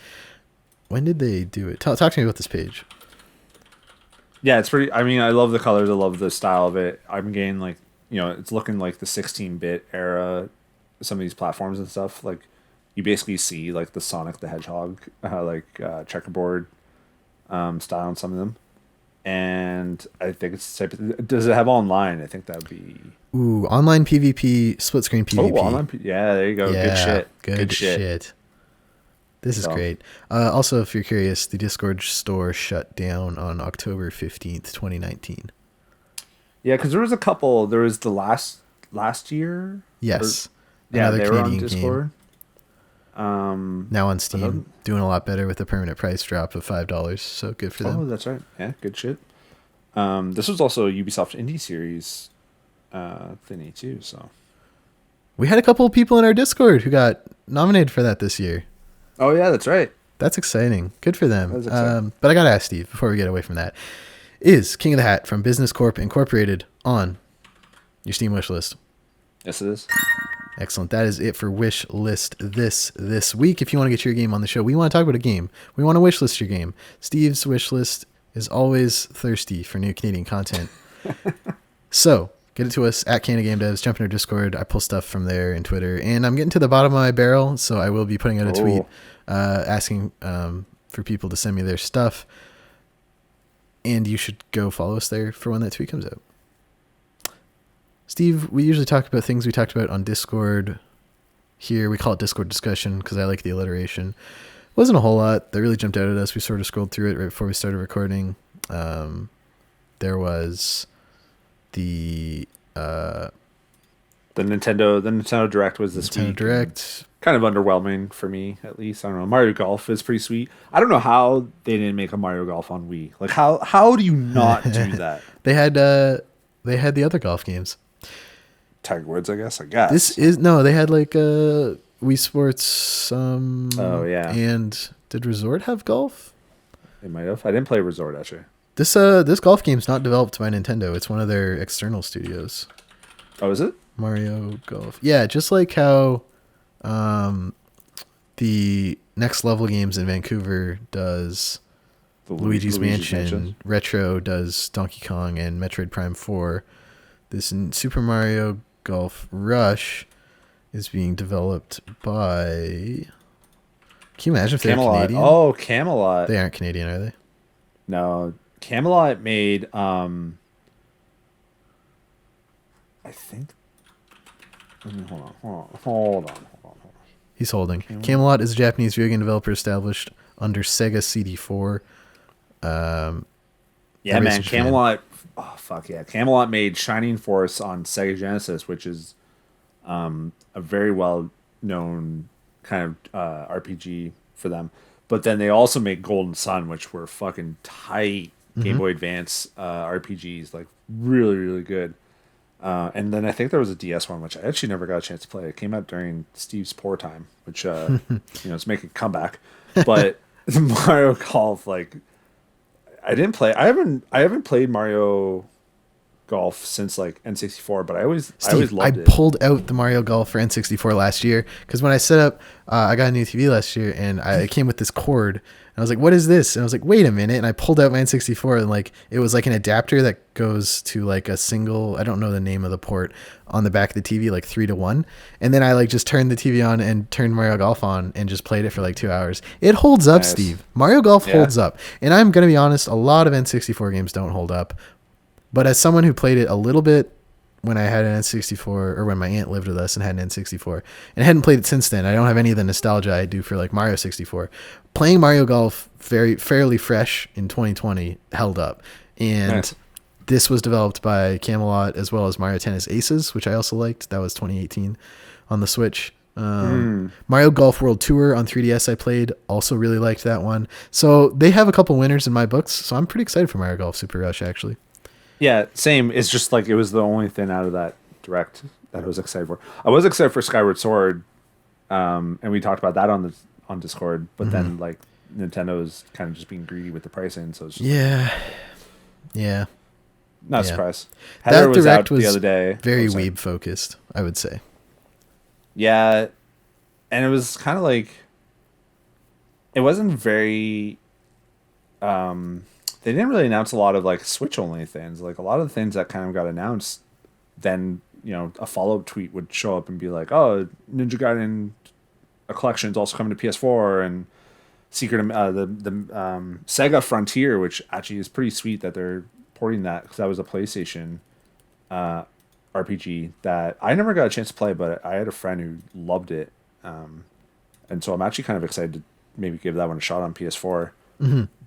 when did they do it? Talk to me about this page. Yeah, it's pretty. I mean, I love the colors. I love the style of it. I'm getting like, it's looking like the 16-bit era. Some of these platforms and stuff. Like, you basically see like the Sonic the Hedgehog, checkerboard style on some of them. And I think it's the type of, does it have online? I think that would be. Ooh, online PvP, split screen Oh, PvP. Yeah, there you go. Good Yeah, shit. good shit. This is So, great. Also, if you're curious, the Discord store shut down on October 15th, 2019. yeah, because there was a couple. There was the last year. Yes. Yeah, Another they were on Canadian game. Discord. Now on Steam, doing a lot better with a permanent price drop of $5. So good for Oh, them. that's right. Yeah, good shit. This was also a Ubisoft Indie Series thingy too. So. We had a couple of people in our Discord who got nominated for that this year. Oh yeah, that's right. That's exciting. Good for them. That is exciting. But I got to ask Steve, before we get away from that, is King of the Hat from Business Corp Incorporated on your Steam wish list? Yes, it is. Excellent. That is it for Wish List this week. If you want to get your game on the show, we want to talk about a game. We want to wish list your game. Steve's wish list is always thirsty for new Canadian content. So get it to us at Canada Game Devs. Jump in our Discord. I pull stuff from there and Twitter. And I'm getting to the bottom of my barrel, so I will be putting out a tweet asking for people to send me their stuff. And you should go follow us there for when that tweet comes out. Steve, we usually talk about things we talked about on Discord. Here, we call it Discord discussion because I like the alliteration. Wasn't a whole lot that really jumped out at us. We sort of scrolled through it right before we started recording. There was the The Nintendo Direct was this Nintendo week. Direct. Kind of underwhelming for me, at least. I don't know. Mario Golf is pretty sweet. I don't know how they didn't make a Mario Golf on Wii. Like how do you not do that? They had the other golf games. Tiger Woods, I guess. They had like Wii Sports. Oh yeah. And did Resort have golf? They might have. I didn't play Resort actually. This golf game's not developed by Nintendo. It's one of their external studios. Oh, is it? Mario Golf. Yeah, just like how the Next Level Games in Vancouver does Luigi's Mansion. Retro does Donkey Kong and Metroid Prime 4. This Super Mario Golf Rush is being developed by... Can you imagine if they're Canadian? Oh, Camelot. They aren't Canadian, are they? No. Camelot made... I think... Hold on. He's holding. Camelot is a Japanese video game developer established under Sega CD4. Yeah, man. Camelot... Oh, fuck yeah. Camelot made Shining Force on Sega Genesis, which is a very well-known kind of RPG for them. But then they also make Golden Sun, which were fucking tight Game Boy Advance RPGs. Like, really, really good. And then I think there was a DS one, which I actually never got a chance to play. It came out during Steve's poor time, which, it's making a comeback. But Mario Golf, like... I didn't play. I haven't played Mario Golf since like N64, but I always loved it. I pulled out the Mario Golf for N64 last year because when I set up, I got a new TV last year and it came with this cord. And I was like, "What is this?" And I was like, "Wait a minute!" And I pulled out my N64 and like it was like an adapter that goes to like a single. I don't know the name of the port on the back of the TV, like 3-to-1. And then I like just turned the TV on and turned Mario Golf on and just played it for like 2 hours. It holds up, nice. Steve. Mario Golf holds up. And I'm gonna be honest, a lot of N64 games don't hold up. But as someone who played it a little bit when I had an N64 or when my aunt lived with us and had an N64 and hadn't played it since then, I don't have any of the nostalgia I do for like Mario 64. Playing Mario Golf fairly fresh in 2020 held up. And nice. This was developed by Camelot as well as Mario Tennis Aces, which I also liked. That was 2018 on the Switch. Mario Golf World Tour on 3DS I played, also really liked that one. So they have a couple winners in my books, so I'm pretty excited for Mario Golf Super Rush actually. Yeah, same. It's just like it was the only thing out of that direct that I was excited for. I was excited for Skyward Sword, and we talked about that on Discord. But then like Nintendo's kind of just being greedy with the pricing, so it's just not surprised. Heather that direct was out the other day. Very weeb focused, I would say. Yeah, and it was kind of like it wasn't very. They didn't really announce a lot of like Switch only things. Like a lot of the things that kind of got announced, then a follow-up tweet would show up and be like, "Oh, Ninja Gaiden, a collection is also coming to PS4 and Secret the Sega Frontier, which actually is pretty sweet that they're porting that because that was a PlayStation RPG that I never got a chance to play, but I had a friend who loved it, and so I'm actually kind of excited to maybe give that one a shot on PS4,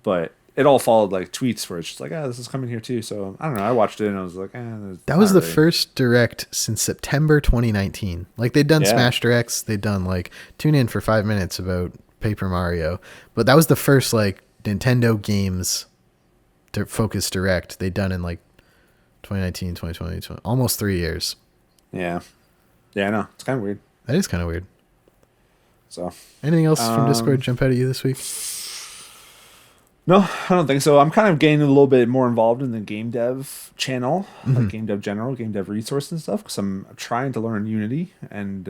but. It all followed like tweets where it's just like, this is coming here too. So I don't know. I watched it and I was like, that was the first direct since September 2019. Like they'd done Smash Directs, they'd done like tune in for 5 minutes about Paper Mario, but that was the first like Nintendo games focused direct they'd done in like 2019, 2020, almost 3 years. Yeah, I know. It's kind of weird. That is kind of weird. So anything else from Discord jump out at you this week? No, I don't think so. I'm kind of getting a little bit more involved in the game dev channel, like game dev general, game dev resource and stuff, because I'm trying to learn Unity, and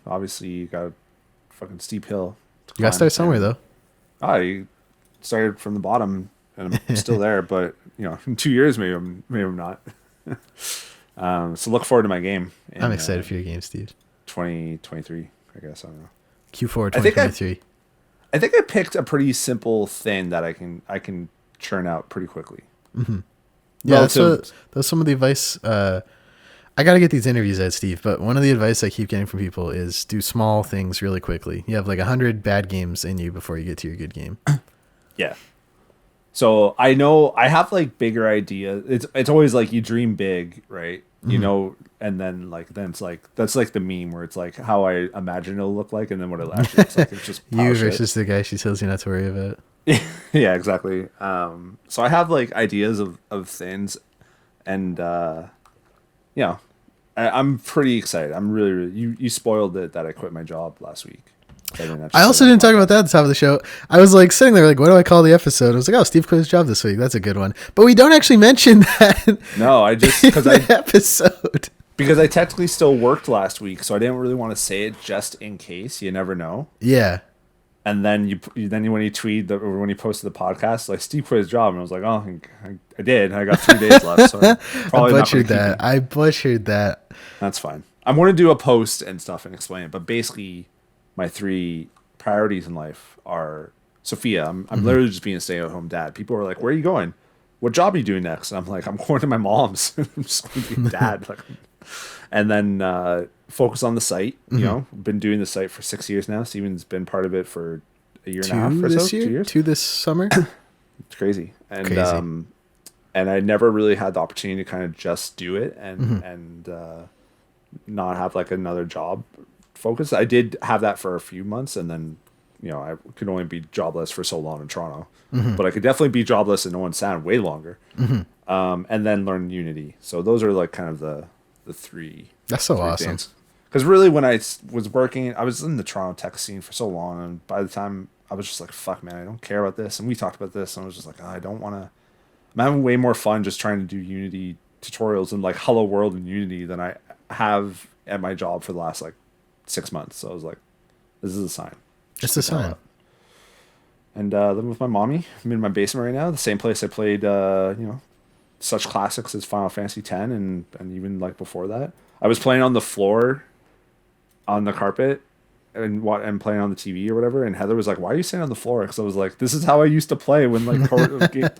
obviously you got a fucking steep hill. You got to start somewhere though. I started from the bottom, and I'm still there, but in 2 years maybe I'm not. So look forward to my game. I'm excited for your game, Steve. 2023, I guess. I don't know. Q4 2023. I think I picked a pretty simple thing that I can churn out pretty quickly. Mm-hmm. Yeah, that's some of the advice. I got to get these interviews out, Steve, but one of the advice I keep getting from people is do small things really quickly. You have like 100 bad games in you before you get to your good game. Yeah. So I know I have like bigger ideas. It's always like you dream big, right? you know, and then it's like that's like the meme where it's like how I imagine it'll look like and then what it actually looks like. It's just You shit. versus the guy she tells you not to worry about. Yeah, exactly. So I have like ideas of things, and you know, I'm pretty excited. I'm really you spoiled it that I quit my job last week. I also didn't talk about that at the top of the show. I was like sitting there like, what do I call the episode? I was like, oh, Steve quit his job this week. That's a good one. But we don't actually mention that. No, I just because I episode. Because I technically still worked last week, so I didn't really want to say it just in case. You never know. Yeah. And then when you tweeted or when you posted the podcast, like Steve quit his job, and I was like, oh, I did. I got 3 days left, so probably I butchered that. I butchered that. That's fine. I'm going to do a post and stuff and explain it, but basically, my 3 priorities in life are Sophia. I'm literally just being a stay-at-home dad. People are like, where are you going? What job are you doing next? And I'm like, I'm going to my mom's. I'm just going to be a dad. Like, and then focus on the site. You know, been doing the site for 6 years now. Steven's been part of it for a year and a half or so. 2 years. 2 this summer. It's crazy. And and I never really had the opportunity to kind of just do it and not have like another job focus. I did have that for a few months, and then I could only be jobless for so long in Toronto, but I could definitely be jobless in Owen Sound way longer. And then learn Unity. So those are like kind of the 3. That's so awesome. Because really, when I was working, I was in the Toronto tech scene for so long, and by the time I was just like, "Fuck, man, I don't care about this." And we talked about this, and I was just like, I don't want to. I'm having way more fun just trying to do Unity tutorials and like Hello World in Unity than I have at my job for the last like 6 months. So I was like, this is a sign. It's a sign. And living with my mommy. I'm in my basement right now, the same place I played, such classics as Final Fantasy X and even like before that. I was playing on the floor, on the carpet, and playing on the TV or whatever. And Heather was like, "Why are you sitting on the floor?" Because I was like, "This is how I used to play when like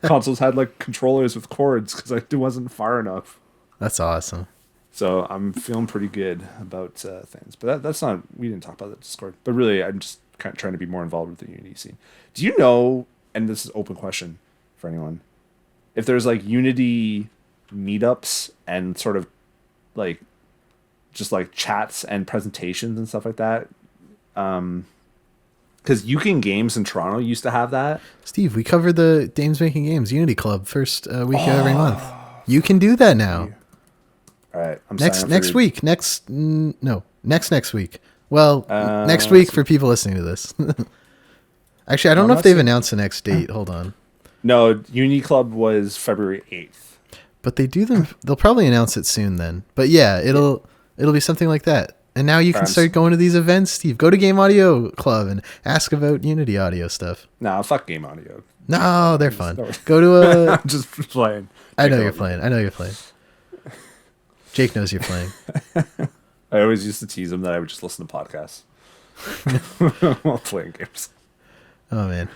consoles had like controllers with cords because I wasn't far enough." That's awesome. So I'm feeling pretty good about things. But that's not. We didn't talk about that Discord. But really, I'm just kind of trying to be more involved with the Unity scene. Do you know? And this is an open question for anyone. If there's like Unity meetups and sort of like just like chats and presentations and stuff like that, because You Can Games in Toronto used to have that. Steve, we cover the Dames Making Games Unity Club first week of every month. You can do that now. All right, I'm next week. Next week. Well, next week for people listening to this. Actually, I don't know if they've announced the next date. Hold on. No, Unity Club was February 8th. But they'll probably announce it soon then. But yeah, it'll be something like that. And now you can start going to these events, Steve. Go to Game Audio Club and ask about Unity audio stuff. No, fuck Game Audio. No, they're fun. Go to a... I'm just playing. I know you're playing. Jake knows you're playing. I always used to tease him that I would just listen to podcasts while playing games. Oh, man.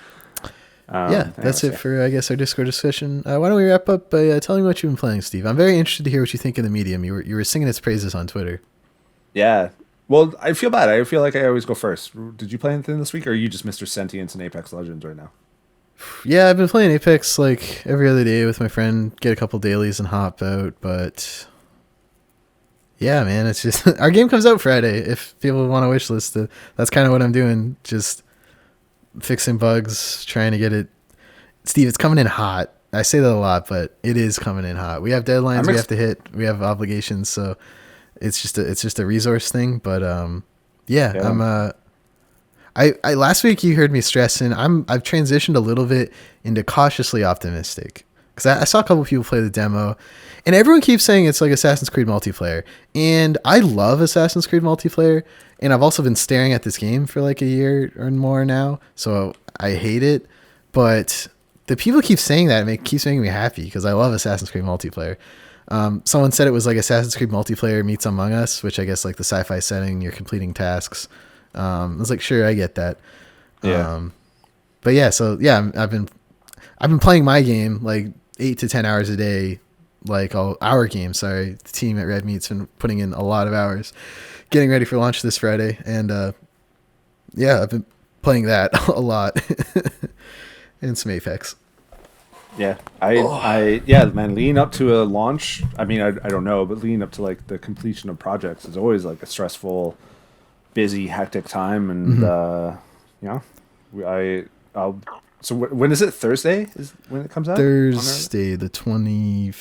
That's it for, I guess, our Discord discussion. Why don't we wrap up by telling me what you've been playing, Steve? I'm very interested to hear what you think of the medium. You were singing its praises on Twitter. Yeah. Well, I feel bad. I feel like I always go first. Did you play anything this week, or are you just Mr. Sentience and Apex Legends right now? Yeah, I've been playing Apex like every other day with my friend, get a couple dailies and hop out, but yeah, man, it's just our game comes out Friday. If people want to wishlist it, that's kind of what I'm doing. Just fixing bugs, trying to get it. Steve, it's coming in hot. I say that a lot, but it is coming in hot. We have deadlines we have to hit. We have obligations, so it's just a resource thing. But yeah. I last week you heard me stressing. I've transitioned a little bit into cautiously optimistic because I saw a couple people play the demo, and everyone keeps saying it's like Assassin's Creed multiplayer, and I love Assassin's Creed multiplayer, and I've also been staring at this game for like a year or more now, so I hate it. But the people keep saying that, and it keeps making me happy because I love Assassin's Creed multiplayer. Someone said it was like Assassin's Creed multiplayer meets Among Us, which I guess like the sci-fi setting, you're completing tasks. I was like, sure, I get that. Yeah. But yeah, so yeah, I've been playing my game like 8 to 10 hours a day, like our game. Sorry, the team at Red Meat's been putting in a lot of hours, getting ready for launch this Friday, and yeah, I've been playing that a lot, and some Apex. Yeah, yeah, man. Leading up to a launch, I mean, I don't know, but leading up to like the completion of projects is always like a stressful, busy, hectic time, and you know, I'll. So when is it? Thursday is when it comes out. Thursday, the 25th.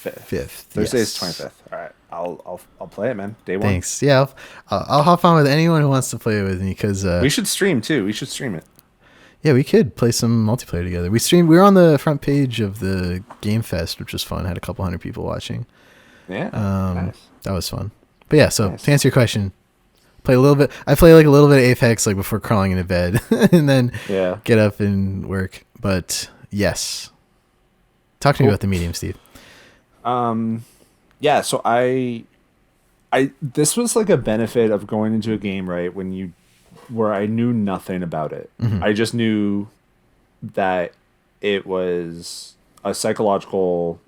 Thursday is Yes. 25th. All right, I'll play it, man. Day one. Thanks. Yeah, I'll hop on with anyone who wants to play it with me because We should stream too. We should stream it. yeah, we could play some multiplayer together. We were on the front page of the Game Fest, which was fun. Had a couple hundred people watching. Yeah, nice. That was fun. But yeah, so Nice. to answer your question, play a little bit. I play like a little bit of Apex like before crawling into bed, and then Yeah. get up and work. But yes, talk to me Cool. about the medium, Steve. Yeah, so I this was like a benefit of going into a game, right, where I knew nothing about it. I just knew that it was a psychological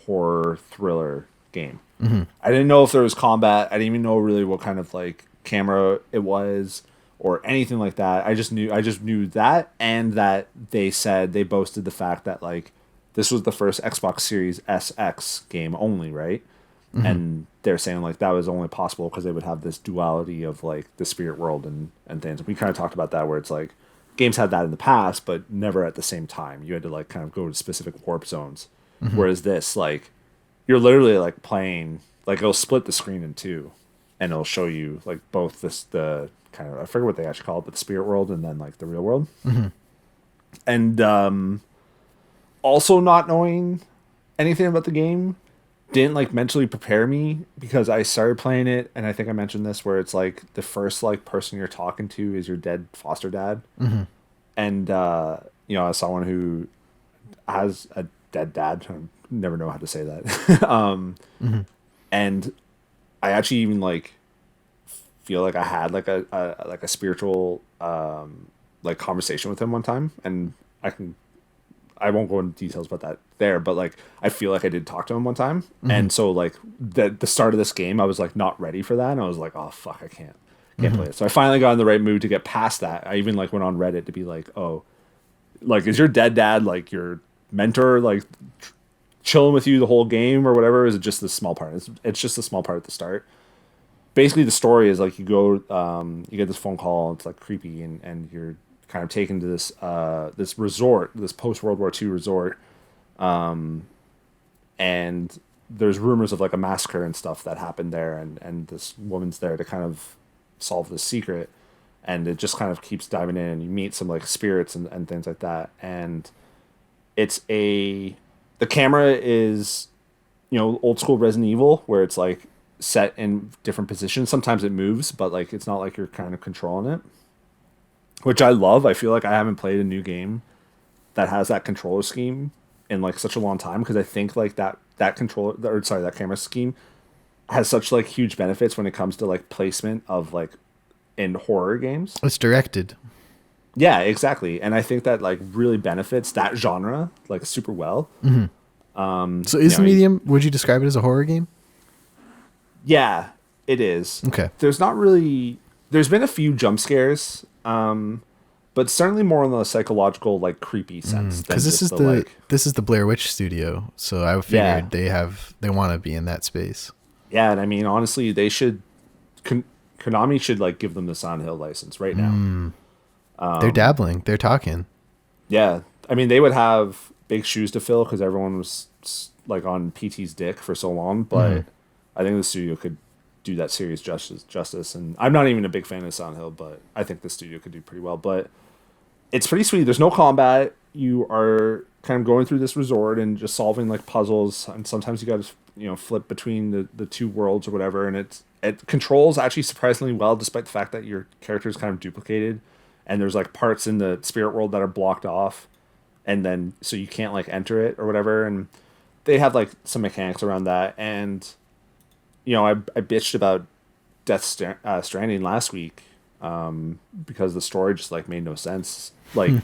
horror thriller game. I didn't know if there was combat. I didn't even know really what kind of like camera it was or anything like that. I just knew that, and that they boasted the fact that like this was the first Xbox Series SX game only, right? And they're saying like that was only possible because they would have this duality of like the spirit world and things. We kind of talked about that where it's like games had that in the past, but never at the same time. You had to like kind of go to specific warp zones. Whereas this, like, you're literally like playing, like it'll split the screen in two, and it'll show you like both the kind of, I forget what they actually call it, but the spirit world and then like the real world. And also not knowing anything about the game didn't like mentally prepare me, because I started playing it, and I think I mentioned this, where it's like the first like person you're talking to is your dead foster dad. And you know, as someone who has a dead dad, I never know how to say that. And I actually even like feel like I had like a spiritual like conversation with him one time, and I won't go into details about that there, but like I feel like I did talk to him one time. And so like the start of this game, I was like not ready for that, and I was like, oh fuck, I can't play it. So I finally got in the right mood to get past that. I even like went on Reddit to be like, oh, like, is your dead dad like your mentor, like chilling with you the whole game or whatever? Or is it just this small part? It's just a small part at the start. Basically the story is like you go you get this phone call, it's like creepy, and you're kind of taken to this this resort, this post World War II resort, and there's rumors of like a massacre and stuff that happened there, and this woman's there to kind of solve this secret, and it just kind of keeps diving in, and you meet some like spirits and things like that, and the camera is, you know, old school Resident Evil, where it's like set in different positions. Sometimes it moves, but like it's not like you're kind of controlling it, which I love. I feel like I haven't played a new game that has that controller scheme in like such a long time, because I think like that camera scheme has such like huge benefits when it comes to like placement of like in horror games. It's directed. Yeah, exactly. And I think that like really benefits that genre like super well. So is the medium, would you describe it as a horror game? Yeah, it is. Okay. There's been a few jump scares, but certainly more in the psychological, like creepy sense. Because this is the Blair Witch Studio, so I figured they want to be in that space. Yeah, and I mean honestly, they should. Konami should like give them the Silent Hill license right now. They're dabbling. They're talking. Yeah, I mean they would have big shoes to fill because everyone was like on PT's dick for so long, but I think the studio could do that series justice. And I'm not even a big fan of Silent Hill, but I think the studio could do pretty well. But it's pretty sweet. There's no combat. You are kind of going through this resort and just solving like puzzles, and sometimes you got to, you know, flip between the two worlds or whatever. And it controls actually surprisingly well, despite the fact that your character is kind of duplicated, and there's like parts in the spirit world that are blocked off, and then so you can't like enter it or whatever. And they have like some mechanics around that. And you know, I bitched about Death Stranding last week because the story just like made no sense. Like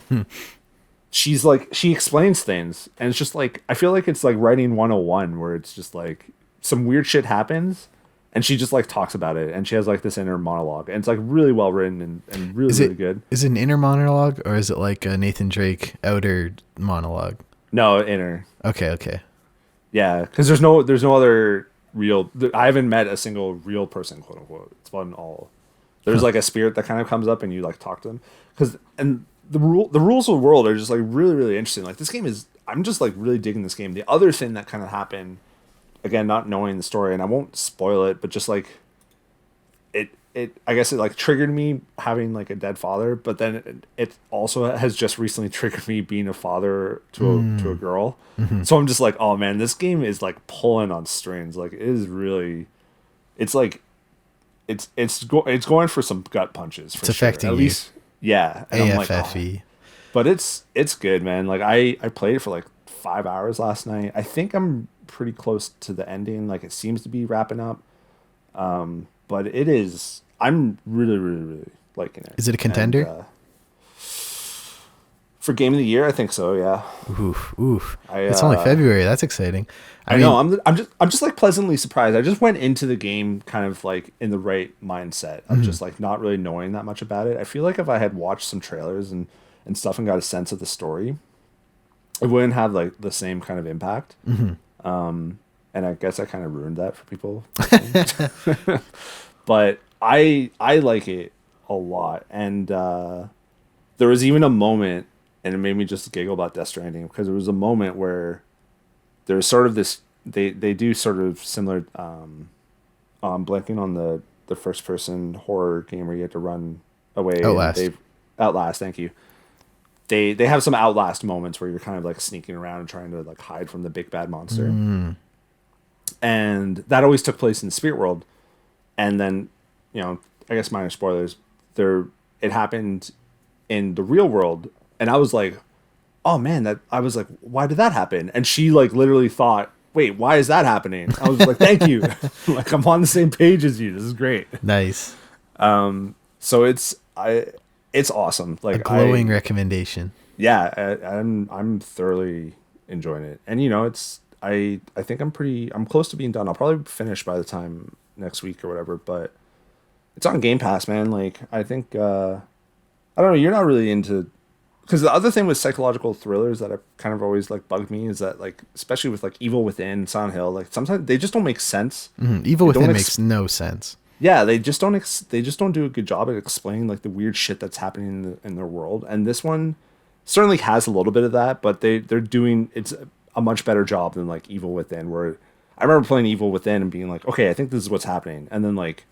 she explains things, and it's just like I feel like it's like writing 101, where it's just like some weird shit happens and she just like talks about it, and she has like this inner monologue, and it's like really well written and really really good. Is it an inner monologue, or is it like a Nathan Drake outer monologue? No, inner. Okay. Yeah, because there's no other real. I haven't met a single real person, quote unquote. It's been all. There's Huh. like a spirit that kind of comes up and you like talk to them because and the rules of the world are just like really really interesting. Like this game is I'm just like really digging this game. The other thing that kind of happened again, not knowing the story, and I won't spoil it, but just like it I guess it like triggered me having like a dead father, but then it also has just recently triggered me being a father to a girl. Mm-hmm. So I'm just like, oh man, this game is like pulling on strings. Like it is really, it's like it's going for some gut punches for It's sure. affecting At you. least yeah. And I'm like, oh, AFFE. but it's good, man. Like I played it for like 5 hours last night. I think I'm pretty close to the ending. Like it seems to be wrapping up. But it is. I'm really, really, really liking it. Is it a And, contender? for game of the year? I think so. Yeah. Oof. I It's only February. That's exciting. I know. I'm just like pleasantly surprised. I just went into the game kind of like in the right mindset of just like not really knowing that much about it. I feel like if I had watched some trailers and stuff and got a sense of the story, it wouldn't have like the same kind of impact. And I guess I kind of ruined that for people. But I like it a lot, and there was even a moment, and it made me just giggle about Death Stranding because there was a moment where there's sort of this they do sort of similar. I'm blanking on the first person horror game where you have to run away. Outlast. Outlast, thank you. They have some Outlast moments where you're kind of like sneaking around and trying to like hide from the big bad monster. And that always took place in the spirit world. And then, I guess minor spoilers, it happened in the real world, and I was like, oh man, I was like, why did that happen? And she like literally thought, wait, why is that happening? I was like, thank you. Like I'm on the same page as you. This is great. Nice. So it's awesome. Like A glowing recommendation. yeah, I'm thoroughly enjoying it. And it's I think I'm close to being done. I'll probably finish by the time next week or whatever, but it's on Game Pass, man. Like I think I don't know, you're not really into because the other thing with psychological thrillers that have kind of always like bugged me is that like especially with like Evil Within, Silent Hill, like sometimes they just don't make sense. Evil They Within don't makes no sense. Yeah, they just don't do a good job at explaining like the weird shit that's happening in their world. And this one certainly has a little bit of that, but they're doing it's a much better job than like Evil Within, where I remember playing Evil Within and being like, okay, I think this is what's happening, and then like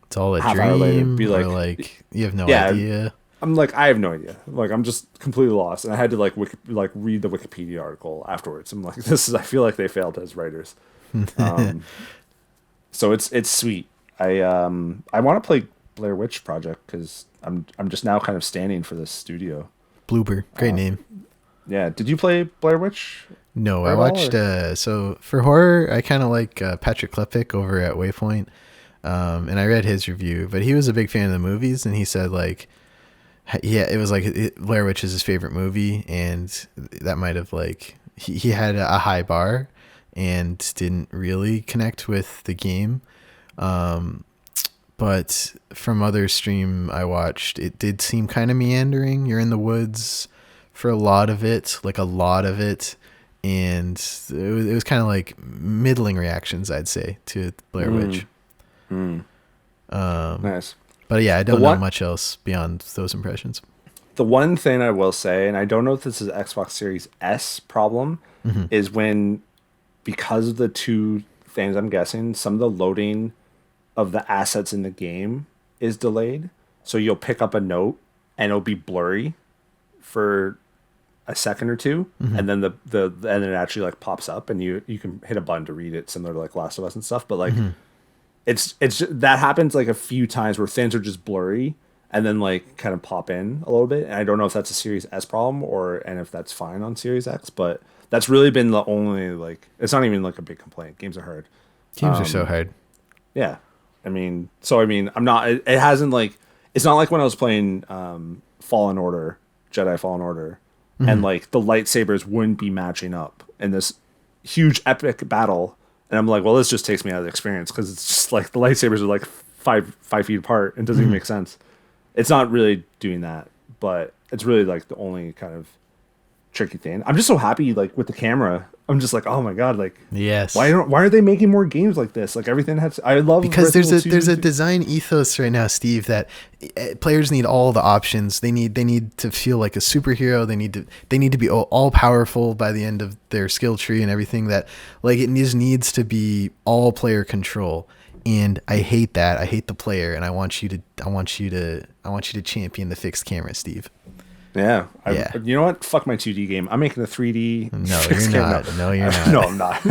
It's all a half hour later, dream. be Or like, like you have no yeah, idea. I'm like, I have no idea. Like, I'm just completely lost, and I had to like read the Wikipedia article afterwards. I'm like, I feel like they failed as writers. So it's sweet. I want to play Blair Witch Project because I'm just now kind of standing for this studio. Bloober. Great name. Yeah, did you play Blair Witch? No, I at all, watched or- so for horror I kind of like Patrick Klepek over at Waypoint. And I read his review, but he was a big fan of the movies, and he said like yeah, it was like Blair Witch is his favorite movie, and that might have like he had a high bar and didn't really connect with the game. But from other stream I watched, it did seem kind of meandering. You're in the woods for a lot of it, and it was kind of like middling reactions, I'd say, to Blair Witch. Nice. But yeah, I don't know much else beyond those impressions. The one thing I will say, and I don't know if this is Xbox Series S problem, is when because of the two things I'm guessing, some of the loading of the assets in the game is delayed. So you'll pick up a note and it'll be blurry for a second or two, and then and it actually like pops up and you can hit a button to read it, similar to like Last of Us and stuff. But like it's that happens like a few times where things are just blurry and then like kind of pop in a little bit. And I don't know if that's a Series S problem and if that's fine on Series X, but that's really been the only like it's not even like a big complaint. Games are hard. Games are so hard. Yeah. I mean, I'm not, it hasn't like, it's not like when I was playing Fallen Order, Jedi Fallen Order, and like the lightsabers wouldn't be matching up in this huge epic battle. And I'm like, well, this just takes me out of the experience because it's just like the lightsabers are like 5 feet apart and it doesn't even make sense. It's not really doing that, but it's really like the only kind of tricky thing. I'm just so happy like with the camera. I'm just like, oh my god, like Yes. why are they making more games like this? Like everything has. I love Because Resident Evil there's 2. a design ethos right now, Steve, that players need all the options. They need to feel like a superhero. They need to be all powerful by the end of their skill tree and everything. That like it just needs to be all player control. And I hate that. I hate the player, and I want you to champion the fixed camera, Steve. Yeah. Yeah. You know what? Fuck my 2D game. I'm making a 3D. No, you're not. No, you're not. No, I'm not.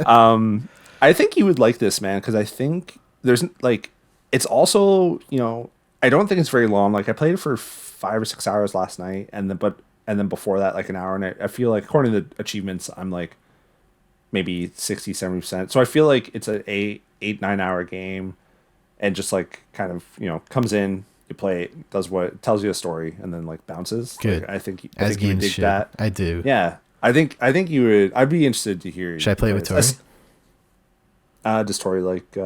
I'm not. I think you would like this, man, because I think there's like, it's also, you know, I don't think it's very long. Like I played it for 5 or 6 hours last night, and then before that, like an hour, and I feel like according to the achievements, I'm like maybe 60-70%. So I feel like it's a 8-9 hour game, and just like kind of, you know, comes in. You play it, does what tells you a story, and then like bounces. Good. Like, I think you would dig should. that. I do. Yeah, I think you would. I'd be interested to hear. Should I play it with Tori? Does Tori like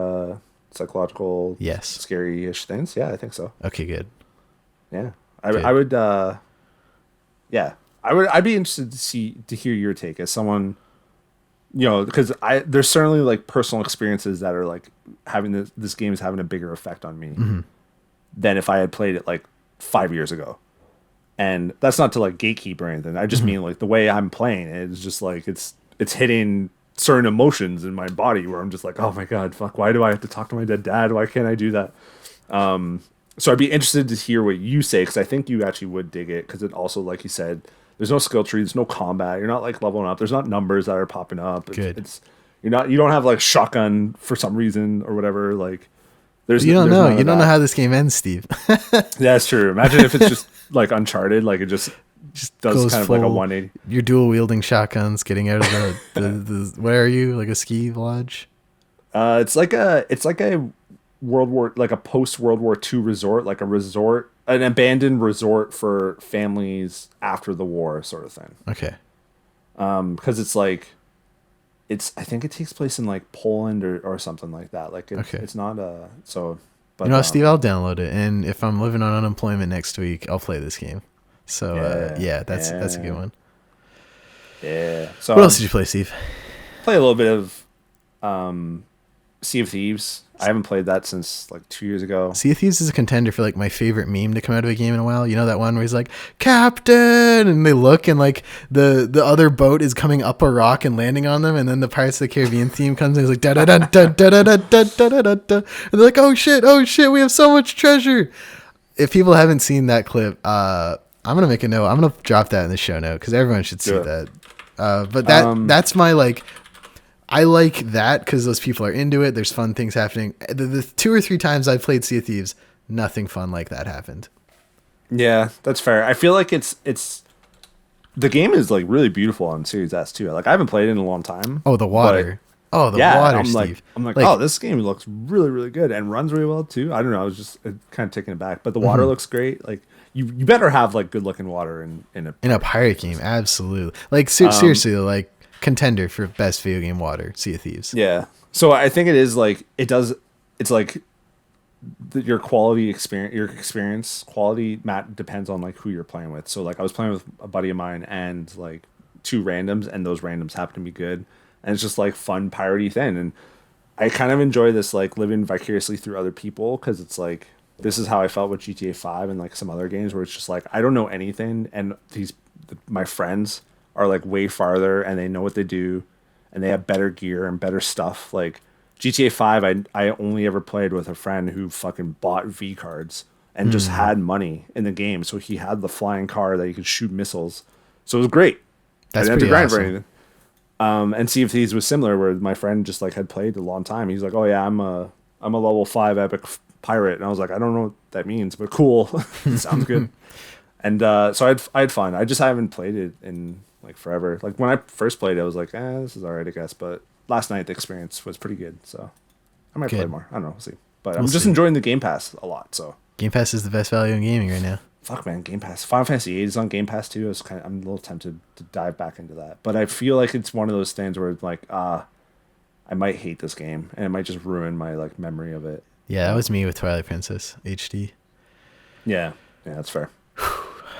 psychological, yes, scary-ish things? Yeah, I think so. Okay, good. Yeah, I would. Yeah, I'd be interested to hear your take as someone. You know, because there's certainly like personal experiences that are like having this game is having a bigger effect on me. Mm-hmm. Than if I had played it like 5 years ago. And that's not to like gatekeep or anything. I just mean like the way I'm playing it is just like it's hitting certain emotions in my body where I'm just like, oh my god, fuck, why do I have to talk to my dead dad? Why can't I do that? So I'd be interested to hear what you say, because I think you actually would dig it, because it also, like you said, there's no skill tree, there's no combat, you're not like leveling up, there's not numbers that are popping up. Good. You don't have like shotgun for some reason or whatever, like you don't know how this game ends, Steve. Yeah, that's true. Imagine if it's just like Uncharted, like it just does kind of like a 180. You're dual wielding shotguns, getting out of the where are you? Like a ski lodge? It's like a like a post World War II resort, like an abandoned resort for families after the war, sort of thing. Okay. Because it's like. I think it takes place in like Poland or something like that. Like it's not so. But you know, Steve, I'll download it, and if I'm living on unemployment next week, I'll play this game. So that's a good one. Yeah. So what else did you play, Steve? Play a little bit of Sea of Thieves. I haven't played that since like 2 years ago. Sea of Thieves is a contender for like my favorite meme to come out of a game in a while. You know that one where he's like, Captain, and they look and like the other boat is coming up a rock and landing on them, and then the Pirates of the Caribbean theme comes and it's like da da da da da da da da da da da, and they're like, oh shit, we have so much treasure. If people haven't seen that clip, I'm gonna make a note. I'm gonna drop that in the show note because everyone should see that. But that's my like. I like that because those people are into it. There's fun things happening. The 2 or 3 times I've played Sea of Thieves, nothing fun like that happened. Yeah, that's fair. I feel like it's the game is like really beautiful on Series S too. Like I haven't played it in a long time. Oh, the water. Water, Steve. I'm like, oh, this game looks really, really good and runs really well too. I don't know. I was just kind of taken aback, but the water looks great. Like you better have like good looking water in a pirate game. Absolutely. Like seriously, like. Contender for best video game water, Sea of Thieves. Yeah. So I think it is like it's like your experience quality depends on like who you're playing with. So like I was playing with a buddy of mine and like 2 randoms, and those randoms happen to be good, and it's just like fun piratey thing. And I kind of enjoy this like living vicariously through other people, because it's like this is how I felt with GTA 5 and like some other games where it's just like I don't know anything, and my friends are like way farther and they know what they do and they have better gear and better stuff. Like GTA 5, I only ever played with a friend who fucking bought V cards and just had money in the game. So he had the flying car that he could shoot missiles. So it was great. That's I didn't pretty have to grind awesome. for anything. And Sea of Thieves was similar, where my friend just like had played a long time. He's like, oh yeah, I'm a level 5 epic pirate. And I was like, I don't know what that means, but cool. Sounds good. And so I had fun. I just haven't played it in like forever. Like when I first played it, I was like, this is alright, I guess. But last night the experience was pretty good, so I might play more. I don't know, we'll see. But I'm just enjoying the Game Pass a lot. So Game Pass is the best value in gaming right now. Fuck man, Game Pass. Final Fantasy VIII is on Game Pass too. I'm a little tempted to dive back into that, but I feel like it's one of those things where it's like, I might hate this game, and it might just ruin my like memory of it. Yeah, that was me with Twilight Princess HD. Yeah, that's fair.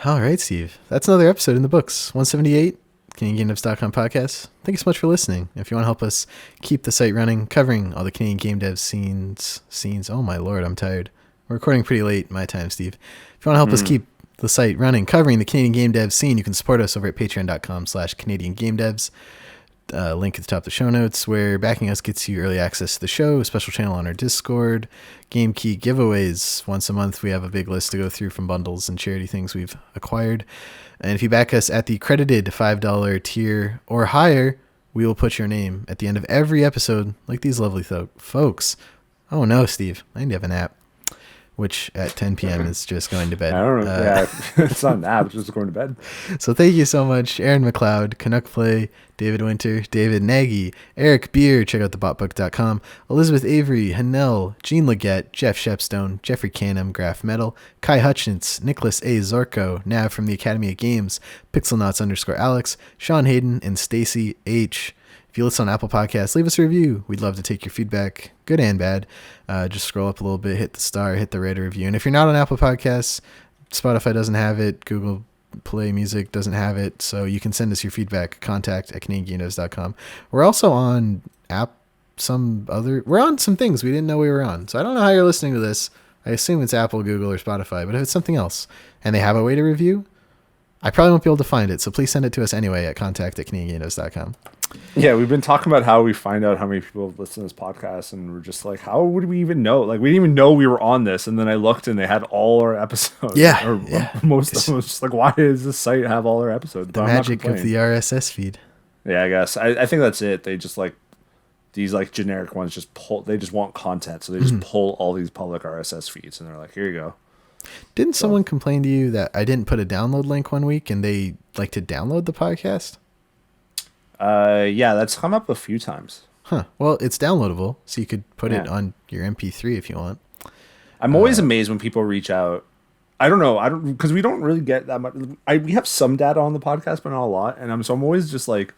All right, Steve. That's another episode in the books. 178, CanadianGameDevs.com podcast. Thank you so much for listening. If you want to help us keep the site running, covering all the Canadian game dev scenes. Oh my lord, I'm tired. We're recording pretty late my time, Steve. If you want to help us keep the site running, covering the Canadian game dev scene, you can support us over at patreon.com/CanadianGameDevs. Link at the top of the show notes, where backing us gets you early access to the show, a special channel on our Discord, game key giveaways. Once a month, we have a big list to go through from bundles and charity things we've acquired. And if you back us at the credited $5 tier or higher, we will put your name at the end of every episode, like these lovely folks. Oh no, Steve, I need to have a nap. Which at 10 p.m. is just going to bed. I don't know. It's not a nap. It's just going to bed. So thank you so much, Aaron McLeod, Canuck Play, David Winter, David Nagy, Eric Beer, check out thebotbook.com, Elizabeth Avery, Hanel, Jean Leggett, Jeff Shepstone, Jeffrey Canham, Graph Metal, Kai Hutchins, Nicholas A. Zorko, Nav from the Academy of Games, Pixelnauts_Alex, Sean Hayden, and Stacy H. If you listen on Apple Podcasts, leave us a review. We'd love to take your feedback, good and bad. Just scroll up a little bit, hit the star, hit the rate or review. And if you're not on Apple Podcasts, Spotify doesn't have it, Google Play Music doesn't have it, so you can send us your feedback, contact@CanadianGameDevs.com. We're also on we're on some things we didn't know we were on. So I don't know how you're listening to this. I assume it's Apple, Google, or Spotify, but if it's something else and they have a way to review, I probably won't be able to find it, so please send it to us anyway at contact@CanadianGameDevs.com. Yeah, we've been talking about how we find out how many people listen to this podcast, and we're just like, how would we even know? Like, we didn't even know we were on this, and then I looked, and they had all our episodes. Most of them. Was just like, why does this site have all our episodes? The magic of the RSS feed. Yeah, I guess. I think that's it. They just like these like generic ones just pull. They just want content, so they just pull all these public RSS feeds, and they're like, here you go. Didn't someone complain to you that I didn't put a download link one week, and they like to download the podcast? Yeah, that's come up a few times. Huh. Well, it's downloadable, so you could put it on your MP3 if you want. I'm always amazed when people reach out. I don't know. Because we don't really get that much. We have some data on the podcast, but not a lot. And I'm always just like,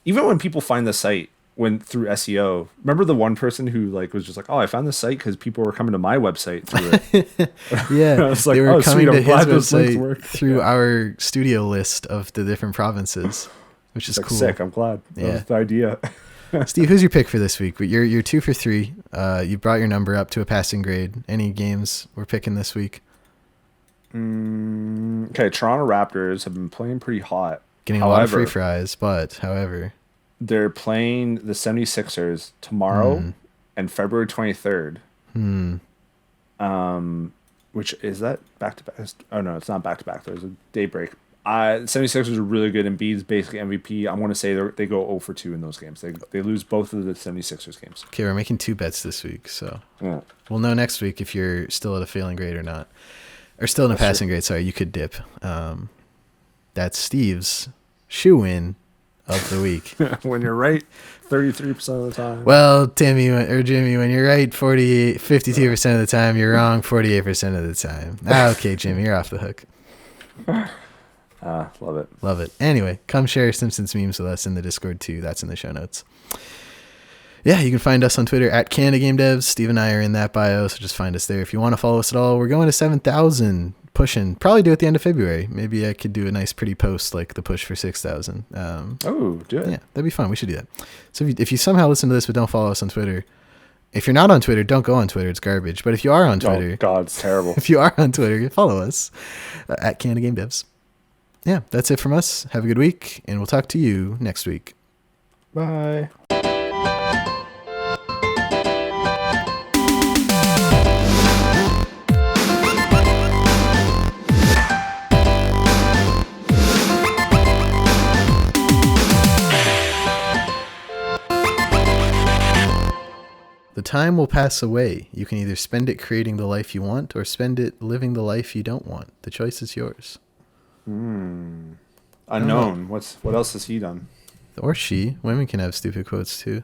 even when people find the site through SEO. Remember the one person who like was just like, oh, I found this site because people were coming to my website through it. Yeah, like, they were coming to his website Yeah. through our studio list of the different provinces. Which is cool. Sick. I'm glad. That was the idea. Steve, who's your pick for this week? You're 2 for 3. You brought your number up to a passing grade. Any games we're picking this week? Okay, Toronto Raptors have been playing pretty hot. Getting a lot of free fries, but however, they're playing the 76ers tomorrow and February 23rd. Which is that back to back? Oh no, it's not back to back. There's a day break. 76ers are really good, and Embiid's basically MVP. I'm going to say they go 0 for 2 in those games. They lose both of the 76ers games. Okay, we're making 2 bets this week, so we'll know next week if you're still at a failing grade or not. Or still in a passing grade, sorry, you could dip. That's Steve's shoe-in of the week. When you're right 33% of the time. Well, Jimmy, when you're right 52% of the time, you're wrong 48% of the time. Okay, Jimmy, you're off the hook. Love it. Love it. Anyway, come share Simpsons memes with us in the Discord too. That's in the show notes. Yeah, you can find us on Twitter at CanadaGameDevs. Steve and I are in that bio, so just find us there. If you want to follow us at all, we're going to 7,000, pushing. Probably do it at the end of February. Maybe I could do a nice pretty post like the push for 6,000. Do it. Yeah, that'd be fun. We should do that. So if you somehow listen to this but don't follow us on Twitter, if you're not on Twitter, don't go on Twitter. It's garbage. But if you are on Twitter... Oh, God, it's terrible. If you are on Twitter, follow us at CanadaGameDevs. Yeah, that's it from us. Have a good week, and we'll talk to you next week. Bye. The time will pass away. You can either spend it creating the life you want or spend it living the life you don't want. The choice is yours. Unknown. What else has he done? Or she. Women can have stupid quotes too.